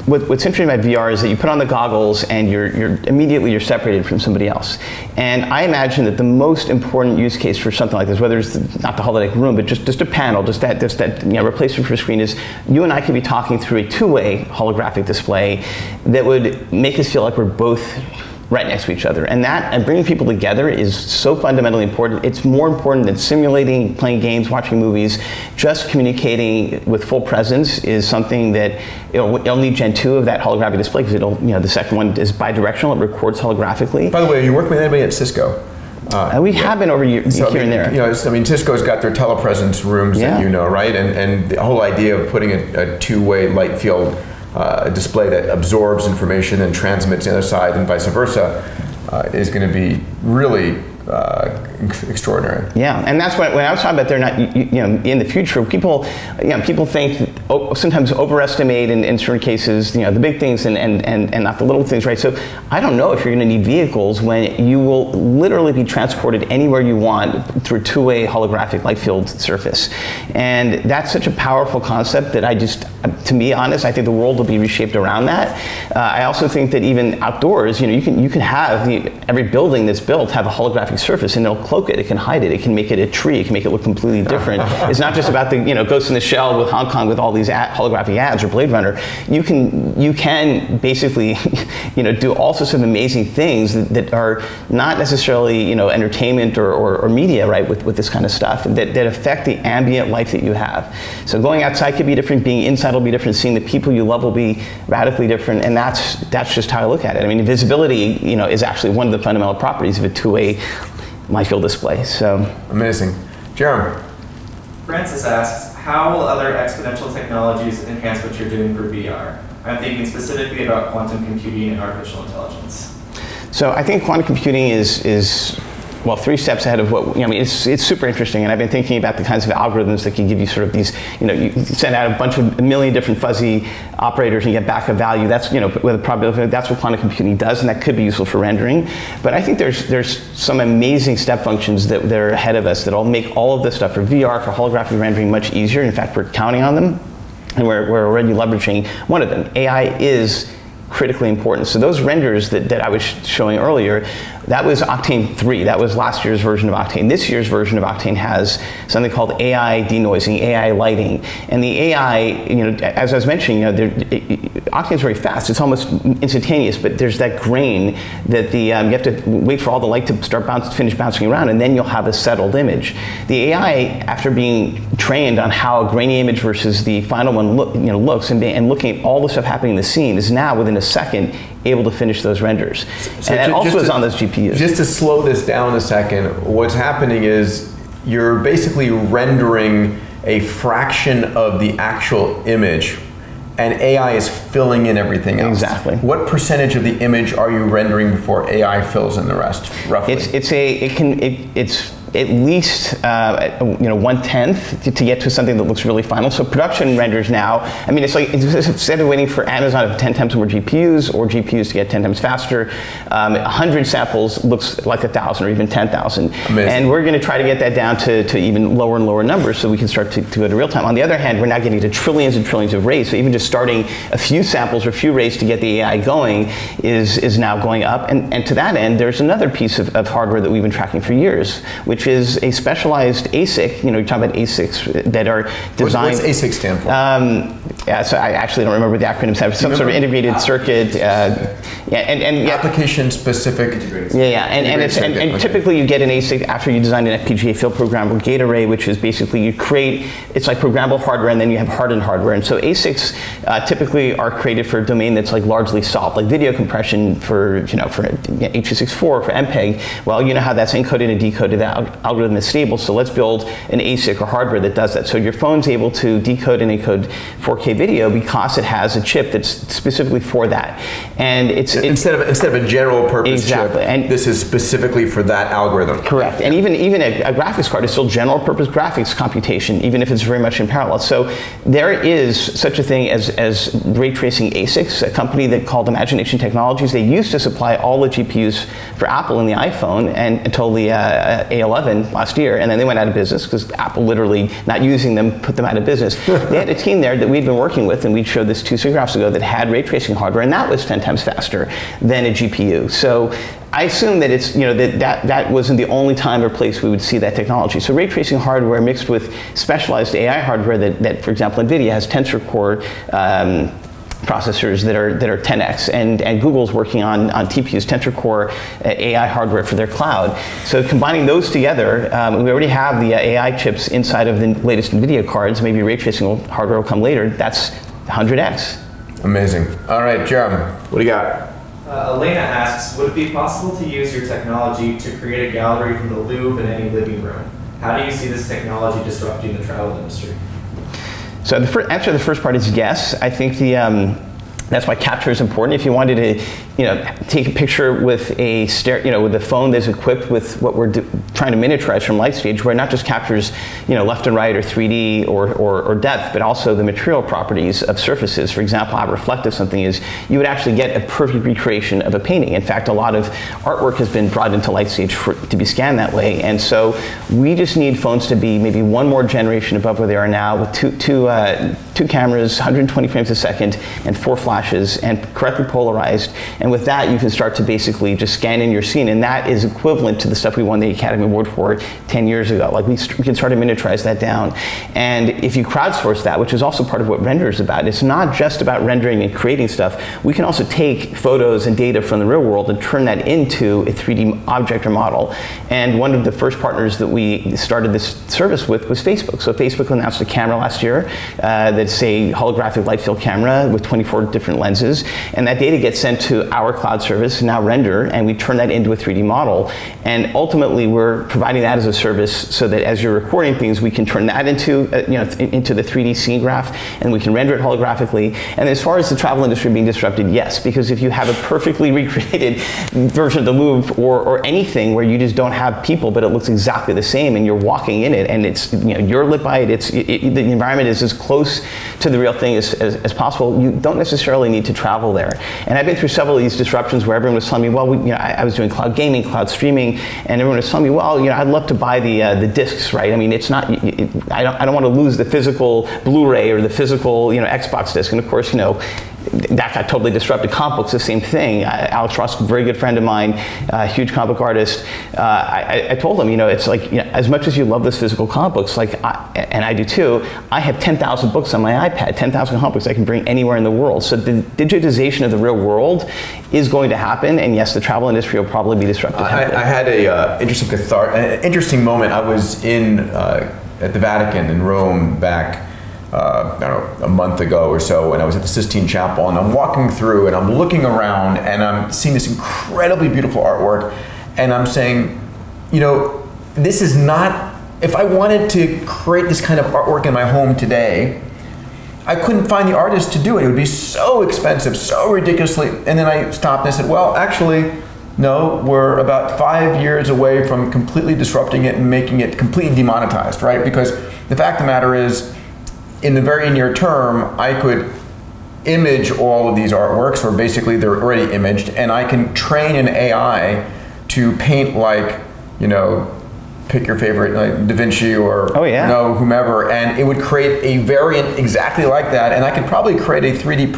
[SPEAKER 2] what's interesting about VR is that you put on the goggles and you're immediately separated from somebody else. And I imagine that the most important use case for something like this, whether it's not the holodeck room, but just a panel, just that replacement for a screen, is you and I could be talking through a two-way holographic display that would make us feel like we're both right next to each other. And bringing people together is so fundamentally important. It's more important than simulating, playing games, watching movies. Just communicating with full presence is something that it'll need Gen 2 of that holographic display, because the second one is bidirectional, it records holographically.
[SPEAKER 1] By the way, are you working with anybody at Cisco?
[SPEAKER 2] We have been over here and there.
[SPEAKER 1] Cisco's got their telepresence rooms that right? And the whole idea of putting a two-way light field display that absorbs information and transmits the other side and vice versa is going to be really extraordinary.
[SPEAKER 2] Yeah, and that's when I was talking about they're not, in the future, people think, sometimes overestimate in certain cases, the big things and not the little things, right? So I don't know if you're going to need vehicles when you will literally be transported anywhere you want through a two-way holographic light field surface. And that's such a powerful concept that to be honest, I think the world will be reshaped around that. I also think that even outdoors, you can have every building that's built have a holographic surface, and it'll cloak it, it can hide it, it can make it a tree, it can make it look completely different. It's not just about the Ghost in the Shell with Hong Kong with all these holographic ads, or Blade Runner. You can basically do all sorts of amazing things that are not necessarily entertainment or media, right, with this kind of stuff that affect the ambient life that you have. So going outside could be different, being inside will be different, seeing the people you love will be radically different, and that's just how I look at it. I mean, visibility is actually one of the fundamental properties of a two-way light field display. So
[SPEAKER 1] amazing. Jeremy.
[SPEAKER 3] Francis asks, how will other exponential technologies enhance what you're doing for VR? I'm thinking specifically about quantum computing and artificial intelligence.
[SPEAKER 2] So I think quantum computing is well, 3 steps ahead of what, it's super interesting, and I've been thinking about the kinds of algorithms that can give you sort of these, you send out a million different fuzzy operators and you get back a value. That's, with a probability, that's what quantum computing does, and that could be useful for rendering. But I think there's some amazing step functions that are ahead of us that'll make all of this stuff for VR, for holographic rendering much easier. In fact, we're counting on them, and we're already leveraging one of them. AI is critically important. So those renders that I was showing earlier That was Octane 3. That was last year's version of Octane. This year's version of Octane has something called AI denoising, AI lighting. And the AI, as I was mentioning, Octane's very fast. It's almost instantaneous, but there's that grain that you have to wait for all the light to finish bouncing around, and then you'll have a settled image. The AI, after being trained on how a grainy image versus the final one looks, and looking at all the stuff happening in the scene, is now within a second able to finish those renders.
[SPEAKER 1] So
[SPEAKER 2] and that also is on those GPUs.
[SPEAKER 1] Just to slow this down a second, what's happening is you're basically rendering a fraction of the actual image, and AI is filling in everything else.
[SPEAKER 2] Exactly.
[SPEAKER 1] What percentage of the image are you rendering before AI fills in the rest, roughly?
[SPEAKER 2] It's at least 1/10 to get to something that looks really final. So production renders now, I mean, it's like instead of waiting for Amazon to have 10 times more GPUs or GPUs to get 10 times faster, 100 samples looks like 1,000 or even 10,000. And we're going to try to get that down to even lower and lower numbers so we can start to go to real time. On the other hand, we're now getting to trillions and trillions of rays. So even just starting a few samples or a few rays to get the AI going is now going up. And to that end, there's another piece of hardware that we've been tracking for years, which is a specialized ASIC. You're talking about ASICs that are designed.
[SPEAKER 1] What's ASIC stand for?
[SPEAKER 2] Yeah, so I actually don't remember the acronym. Some sort of integrated circuit.
[SPEAKER 1] Application specific.
[SPEAKER 2] And typically you get an ASIC after you design an FPGA field programmable gate array, which is basically it's like programmable hardware, and then you have hardened hardware. And so ASICs typically are created for a domain that's like largely solved, like video compression for H.264 for MPEG. Well, you know how that's encoded and decoded. That algorithm is stable, so let's build an ASIC or hardware that does that. So your phone's able to decode and encode 4K video because it has a chip that's specifically for that. And
[SPEAKER 1] instead of a general purpose chip,
[SPEAKER 2] and
[SPEAKER 1] this is specifically for that algorithm.
[SPEAKER 2] Correct. And even a graphics card is still general purpose graphics computation, even if it's very much in parallel. So there is such a thing as ray tracing ASICs, a company that called Imagination Technologies. They used to supply all the GPUs for Apple in the iPhone until the A11 last year, and then they went out of business because Apple literally not using them put them out of business. They had a team there that we'd been working with, and we showed this 2 SIGGRAPHs ago, that had ray tracing hardware, and that was 10 times faster than a GPU. So I assume that it's that wasn't the only time or place we would see that technology. So ray tracing hardware mixed with specialized AI hardware that for example, NVIDIA has Tensor Core processors that are 10x, and Google's working on TPUs, Tensor Core AI hardware for their cloud. So combining those together, we already have the AI chips inside of the latest NVIDIA cards. Maybe ray tracing hardware will come later. That's 100x.
[SPEAKER 1] Amazing. All right, Jeremy, what do you got?
[SPEAKER 3] Elena asks, would it be possible to use your technology to create a gallery from the Louvre in any living room? How do you see this technology disrupting the travel industry?
[SPEAKER 2] So the answer to the first part is yes. I think that's why capture is important. If you wanted to, take a picture with with a phone that's equipped with what we're trying to miniaturize from Lightstage, where it not just captures, left and right or 3D or depth, but also the material properties of surfaces. For example, how reflective something is, you would actually get a perfect recreation of a painting. In fact, a lot of artwork has been brought into Lightstage to be scanned that way. And so we just need phones to be maybe one more generation above where they are now, with two cameras, 120 frames a second, and 4 flashes, and correctly polarized. And with that, you can start to basically just scan in your scene, and that is equivalent to the stuff we won the Academy Award for 10 years ago. Like we can start to miniaturize that down. And if you crowdsource that, which is also part of what Render is about, it's not just about rendering and creating stuff. We can also take photos and data from the real world and turn that into a 3D object or model. And one of the first partners that we started this service with was Facebook. So Facebook announced a camera last year that's a holographic light field camera with 24 different lenses, and that data gets sent to our cloud service, now Render, and we turn that into a 3D model. And ultimately, we're providing that as a service so that as you're recording things, we can turn that into the 3D scene graph, and we can render it holographically. And as far as the travel industry being disrupted, yes, because if you have a perfectly recreated version of the Louvre or anything where you just don't have people, but it looks exactly the same, and you're walking in it, and it's you're lit by it, the environment is as close to the real thing as possible. You don't necessarily need to travel there. And I've been through several of these disruptions where everyone was telling me, well, I was doing cloud gaming, cloud streaming, and everyone was telling me, well, I'd love to buy the discs, right? I mean, it's not, I don't want to lose the physical Blu-ray or the physical, Xbox disc. And of course, that got totally disrupted. Comic books, the same thing. Alex Ross, a very good friend of mine, huge comic book artist. I told him, it's like, as much as you love this physical comic books, like, and I do too, I have 10,000 books on my iPad, 10,000 comic books I can bring anywhere in the world. So the digitization of the real world is going to happen, and yes, the travel industry will probably be disrupted.
[SPEAKER 1] I had a interesting moment. I was at the Vatican in Rome back, I don't know, a month ago or so, and I was at the Sistine Chapel, and I'm walking through and I'm looking around and I'm seeing this incredibly beautiful artwork, and I'm saying, this is not, if I wanted to create this kind of artwork in my home today, I couldn't find the artist to do it. It would be so expensive, so ridiculously, and then I stopped and I said, well, actually, no, we're about 5 years away from completely disrupting it and making it completely demonetized, right? Because the fact of the matter is, in the very near term, I could image all of these artworks, or basically they're already imaged, and I can train an AI to paint like, pick your favorite, like Da Vinci or whomever, and it would create a variant exactly like that, and I could probably create a 3D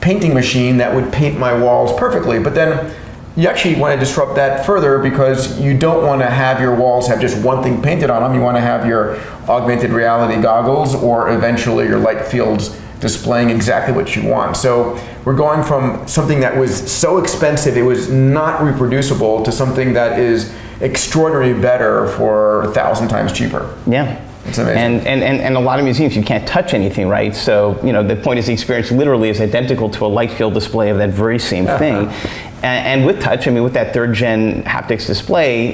[SPEAKER 1] painting machine that would paint my walls perfectly. But then you actually want to disrupt that further, because you don't want to have your walls have just one thing painted on them. You want to have your augmented reality goggles, or eventually your light fields displaying exactly what you want. So we're going from something that was so expensive it was not reproducible to something that is extraordinarily better for 1,000 times cheaper.
[SPEAKER 2] Yeah.
[SPEAKER 1] It's amazing.
[SPEAKER 2] And a lot of museums, you can't touch anything, right? So, the point is the experience literally is identical to a light field display of that very same thing. And with touch, with that 3rd gen haptics display,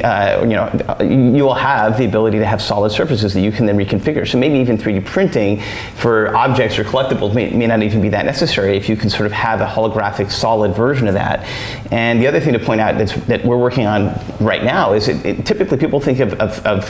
[SPEAKER 2] you will have the ability to have solid surfaces that you can then reconfigure. So maybe even 3D printing for objects or collectibles may not even be that necessary if you can sort of have a holographic solid version of that. And the other thing to point out that we're working on right now is typically people think of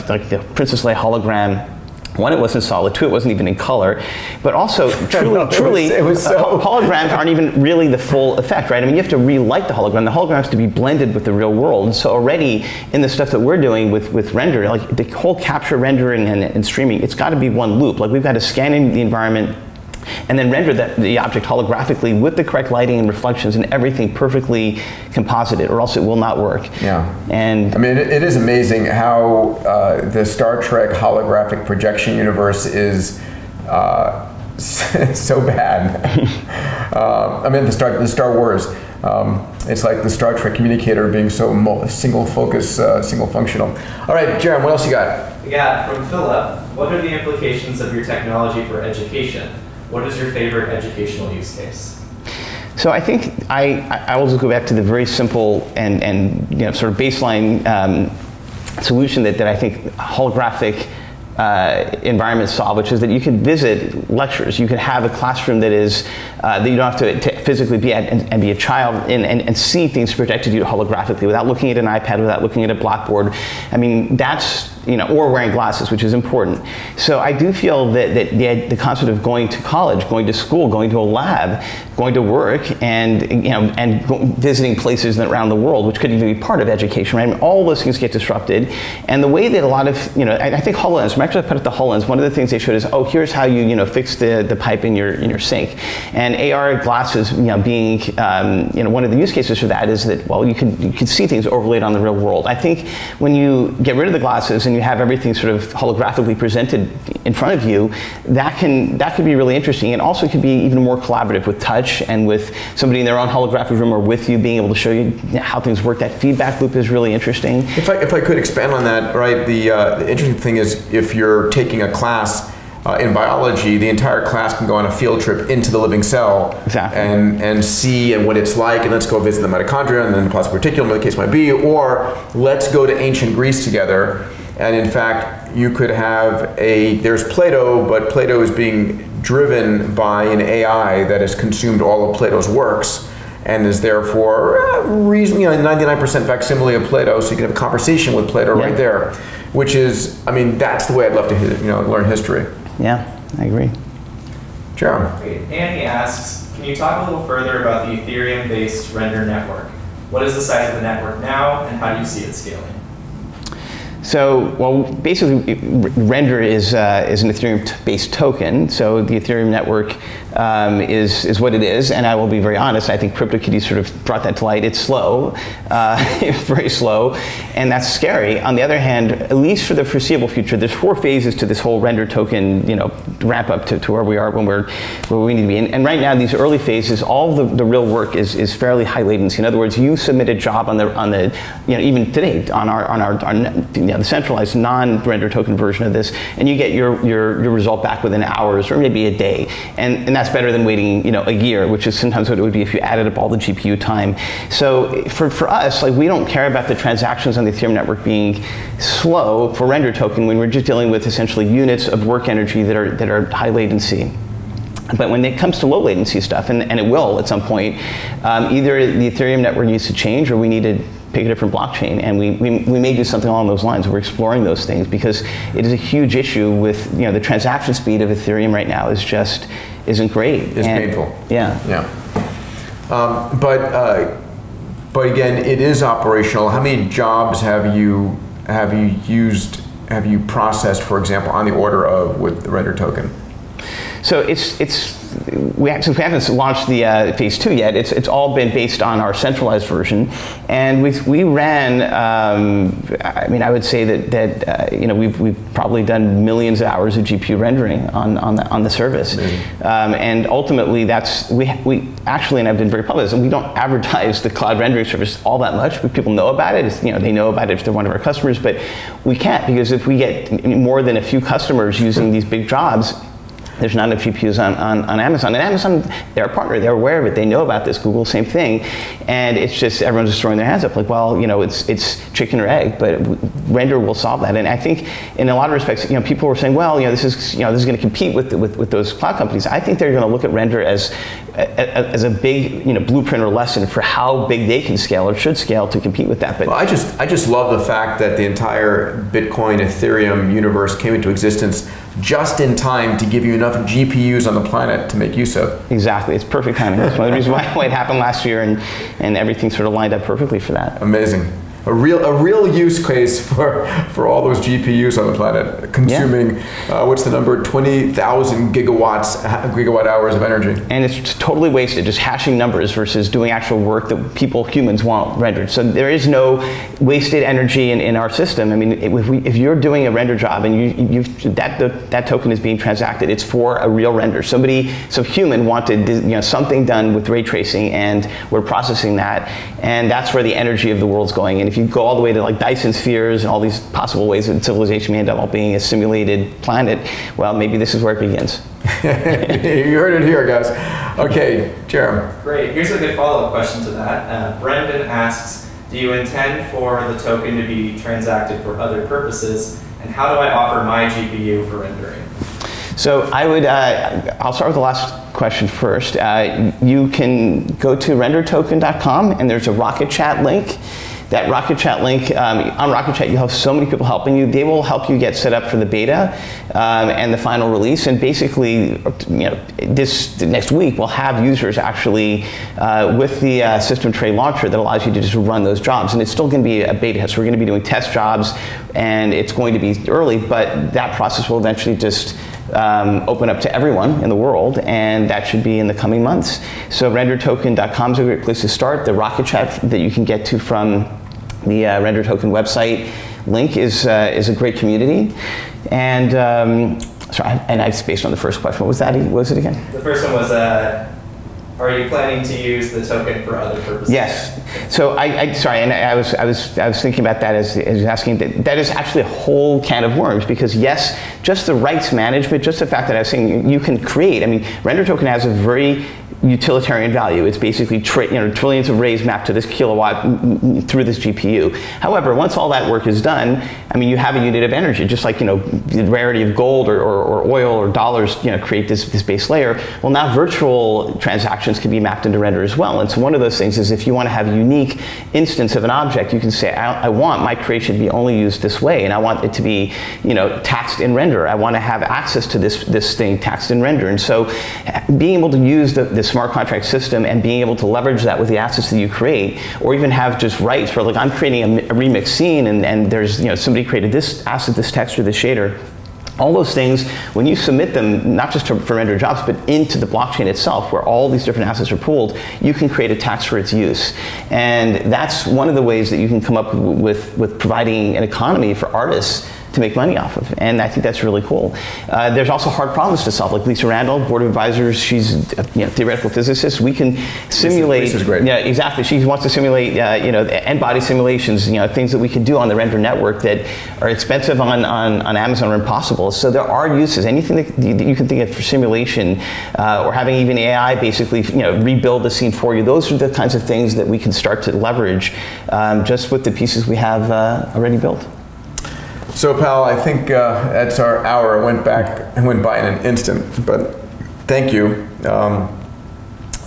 [SPEAKER 2] like the Princess Leia hologram. One, it wasn't solid. Two, it wasn't even in color. But also, truly, holograms aren't even really the full effect, right? You have to relight the hologram. The hologram has to be blended with the real world. So already in the stuff that we're doing with render, like the whole capture, rendering, and streaming, it's got to be one loop. Like we've got to scan in the environment and then render the object holographically with the correct lighting and reflections and everything perfectly composited, or else it will not work.
[SPEAKER 1] Yeah.
[SPEAKER 2] And
[SPEAKER 1] it is amazing how the Star Trek holographic projection universe is so bad. The Star Wars. It's like the Star Trek communicator being so single focus, single functional. All right, Jeremy, what else you got?
[SPEAKER 3] Yeah, from Philip, what are the implications of your technology for education? What is your favorite educational use case?
[SPEAKER 2] So I think I will just go back to the very simple and sort of baseline solution that I think holographic environments solve, which is that you can visit lectures. You can have a classroom that is that you don't have to physically be at and be a child in and see things projected to you holographically without looking at an iPad, without looking at a blackboard. That's or wearing glasses, which is important. So I do feel that the concept of going to college, going to school, going to a lab, going to work, and visiting places around the world, which could even be part of education, right? All those things get disrupted, and the way that a lot of I think HoloLens. When I actually put up the HoloLens, one of the things they showed is, here's how you fix the pipe in your sink, and AR glasses, being one of the use cases for that is that you can see things overlaid on the real world. I think when you get rid of the glasses and you have everything sort of holographically presented in front of you, that could be really interesting, and also could be even more collaborative with touch and with somebody in their own holographic room or with you being able to show you how things work. That feedback loop is really interesting.
[SPEAKER 1] If I could expand on that, right? The interesting thing is if you're taking a class in biology, the entire class can go on a field trip into the living cell and see what it's like, and let's go visit the mitochondria and then the plasma reticulum, whatever the case might be, or let's go to ancient Greece together. And in fact, you could have there's Plato, but Plato is being driven by an AI that has consumed all of Plato's works and is therefore 99% facsimile of Plato, so you can have a conversation with Plato right there, which is, that's the way I'd love to learn history.
[SPEAKER 2] Yeah, I agree.
[SPEAKER 1] Jeremy.
[SPEAKER 3] Annie asks, can you talk a little further about the Ethereum-based render network? What is the size of the network now, and how do you see it scaling?
[SPEAKER 2] So, well, basically, Render is an Ethereum-based token. So the Ethereum network is what it is. And I will be very honest, I think CryptoKitties sort of brought that to light. It's slow, very slow, and that's scary. On the other hand, at least for the foreseeable future, there's 4 phases to this whole Render token, ramp up to where we are where we need to be. And right now, these early phases, all the real work is fairly high latency. In other words, you submit a job on the even today on the centralized non-Render token version of this, and you get your result back within hours or maybe a day, and that's better than waiting a year, which is sometimes what it would be if you added up all the GPU time. So for us, we don't care about the transactions on the Ethereum network being slow for Render token when we're just dealing with essentially units of work energy that are high latency. But when it comes to low latency stuff, and it will at some point, either the Ethereum network needs to change or we need to pick a different blockchain, and we may do something along those lines. We're exploring those things because it is a huge issue with the transaction speed of Ethereum right now isn't great.
[SPEAKER 1] It's painful.
[SPEAKER 2] Yeah.
[SPEAKER 1] Yeah. But again, it is operational. How many jobs have you processed, for example, on the order of with the Render token?
[SPEAKER 2] So since we haven't launched the phase 2 yet, it's all been based on our centralized version, and we ran. I would say that we've probably done millions of hours of GPU rendering on the service, and ultimately we actually, and I've been very public, and we don't advertise the cloud rendering service all that much, but people know about it. They know about it if they're one of our customers, but we can't, because if we get more than a few customers using these big jobs, there's not enough GPUs on Amazon. And Amazon, they're a partner, they're aware of it, they know about this. Google, same thing. And it's just, everyone's just throwing their hands up like, well, it's chicken or egg, but Render will solve that. And I think in a lot of respects, people were saying, well, this is going to compete with those cloud companies. I think they're going to look at Render as a big blueprint or lesson for how big they can scale or should scale to compete with that. But
[SPEAKER 1] well, I just love the fact that the entire Bitcoin Ethereum universe came into existence just in time to give you enough GPUs on the planet to make use of.
[SPEAKER 2] Exactly, it's perfect timing. That's one of the reasons why it happened last year, and everything sort of lined up perfectly for that.
[SPEAKER 1] Amazing. A real use case for all those GPUs on the planet, consuming, what's the number, 20,000 gigawatt hours of energy. And
[SPEAKER 2] it's totally wasted, just hashing numbers versus doing actual work that humans want rendered. So there is no wasted energy in our system. I mean, if you're doing a render job and that token is being transacted, it's for a real render. Some human wanted something done with ray tracing, and we're processing that, and that's where the energy of the world's going. And if you go all the way to Dyson spheres and all these possible ways that civilization may end up all being a simulated planet, well, maybe this is where it begins.
[SPEAKER 1] You heard it here, guys. Okay, Jerem.
[SPEAKER 3] Great. Here's a good follow-up question to that. Brendan asks, do you intend for the token to be transacted for other purposes, and how do I offer my GPU for rendering?
[SPEAKER 2] So I'll start with the last question first. You can go to rendertoken.com, and there's a Rocket Chat link. That Rocket Chat link, on Rocket Chat, you have so many people helping you. They will help you get set up for the beta and the final release. And basically, this next week, we'll have users actually with the system tray launcher that allows you to just run those jobs. And it's still going to be a beta. So we're going to be doing test jobs, and it's going to be early, but that process will eventually just open up to everyone in the world, and that should be in the coming months. So rendertoken.com is a great place to start. The Rocket Chat that you can get to from the Render Token website link is a great community. And sorry, and it's based on the first question. What was that? What was it again?
[SPEAKER 3] The first one was, are you planning to use the token for other purposes?
[SPEAKER 2] Yes. So sorry, and I was thinking about that as asking. That is actually a whole can of worms, because yes, just the rights management, just the fact that I was saying you can create. I mean, Render Token has a very utilitarian value. It's basically trillions of rays mapped to this kilowatt through this GPU. However, once all that work is done, I mean, you have a unit of energy, just like the rarity of gold or oil or dollars create this base layer. Well, now virtual transactions can be mapped into Render as well. And so one of those things is if you want to have a unique instance of an object, you can say, I want my creation to be only used this way, and I want it to be taxed in Render. I want to have access to this thing taxed in Render. And so being able to use the smart contract system and being able to leverage that with the assets that you create, or even have just rights where I'm creating a remix scene, and there's somebody somebody created this asset, this texture, this shader. All those things, when you submit them, not just for rendered jobs, but into the blockchain itself, where all these different assets are pooled, you can create a tax for its use. And that's one of the ways that you can come up with providing an economy for artists to make money off of, and I think that's really cool. There's also hard problems to solve, like Lisa Randall, Board of Advisors, she's a theoretical physicist. We can simulate.
[SPEAKER 1] Lisa's great.
[SPEAKER 2] Yeah, exactly. She wants to simulate, end body simulations, things that we can do on the render network that are expensive on Amazon or impossible. So there are uses. Anything that you can think of for simulation, or having even AI basically, rebuild the scene for you. Those are the kinds of things that we can start to leverage just with the pieces we have already built.
[SPEAKER 1] So, pal, I think that's our hour. It went by in an instant, but thank you.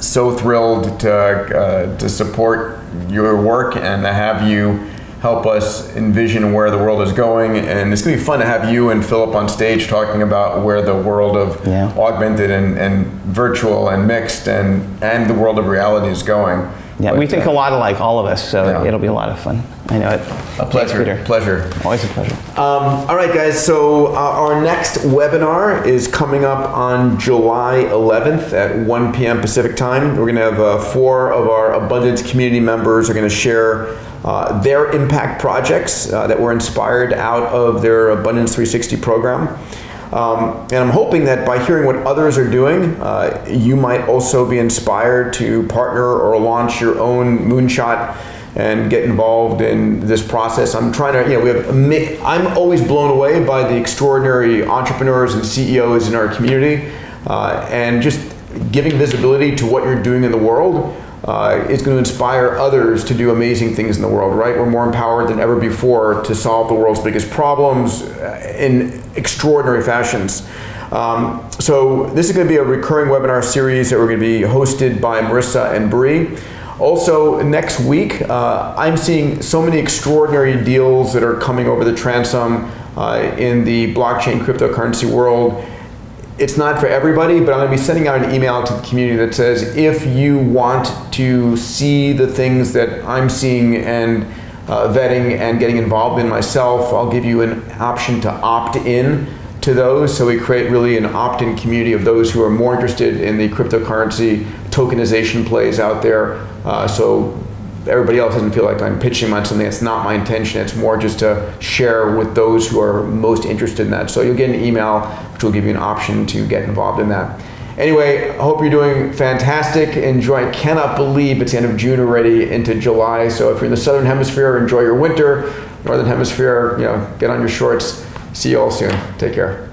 [SPEAKER 1] So thrilled to support your work and to have you help us envision where the world is going. And it's going to be fun to have you and Philip on stage talking about where the world of augmented and virtual and mixed and the world of reality is going.
[SPEAKER 2] Yeah, but we think a lot alike, all of us, so it'll be a lot of fun. I know it.
[SPEAKER 1] A pleasure.
[SPEAKER 2] Thanks, Peter.
[SPEAKER 1] Pleasure.
[SPEAKER 2] Always a pleasure.
[SPEAKER 1] All right, guys, so our next webinar is coming up on July 11th at 1 p.m. Pacific time. We're going to have 4 of our Abundance community members are going to share their impact projects that were inspired out of their Abundance 360 program. And I'm hoping that by hearing what others are doing, you might also be inspired to partner or launch your own moonshot and get involved in this process. I'm trying to, I'm always blown away by the extraordinary entrepreneurs and CEOs in our community, and just giving visibility to what you're doing in the world is going to inspire others to do amazing things in the world, right? We're more empowered than ever before to solve the world's biggest problems in extraordinary fashions. So this is going to be a recurring webinar series that we're going to be hosted by Marissa and Bree. Also, next week, I'm seeing so many extraordinary deals that are coming over the transom in the blockchain cryptocurrency world. It's not for everybody, but I'm going to be sending out an email to the community that says, if you want to see the things that I'm seeing and vetting and getting involved in myself, I'll give you an option to opt in to those. So we create really an opt-in community of those who are more interested in the cryptocurrency tokenization plays out there. So everybody else doesn't feel like I'm pitching on something that's not my intention. It's more just to share with those who are most interested in that. So you'll get an email which will give you an option to get involved in that. Anyway, I hope you're doing fantastic. Enjoy. I cannot believe it's the end of June already into July. So if you're in the Southern Hemisphere, enjoy your winter. Northern Hemisphere, get on your shorts. See you all soon. Take care.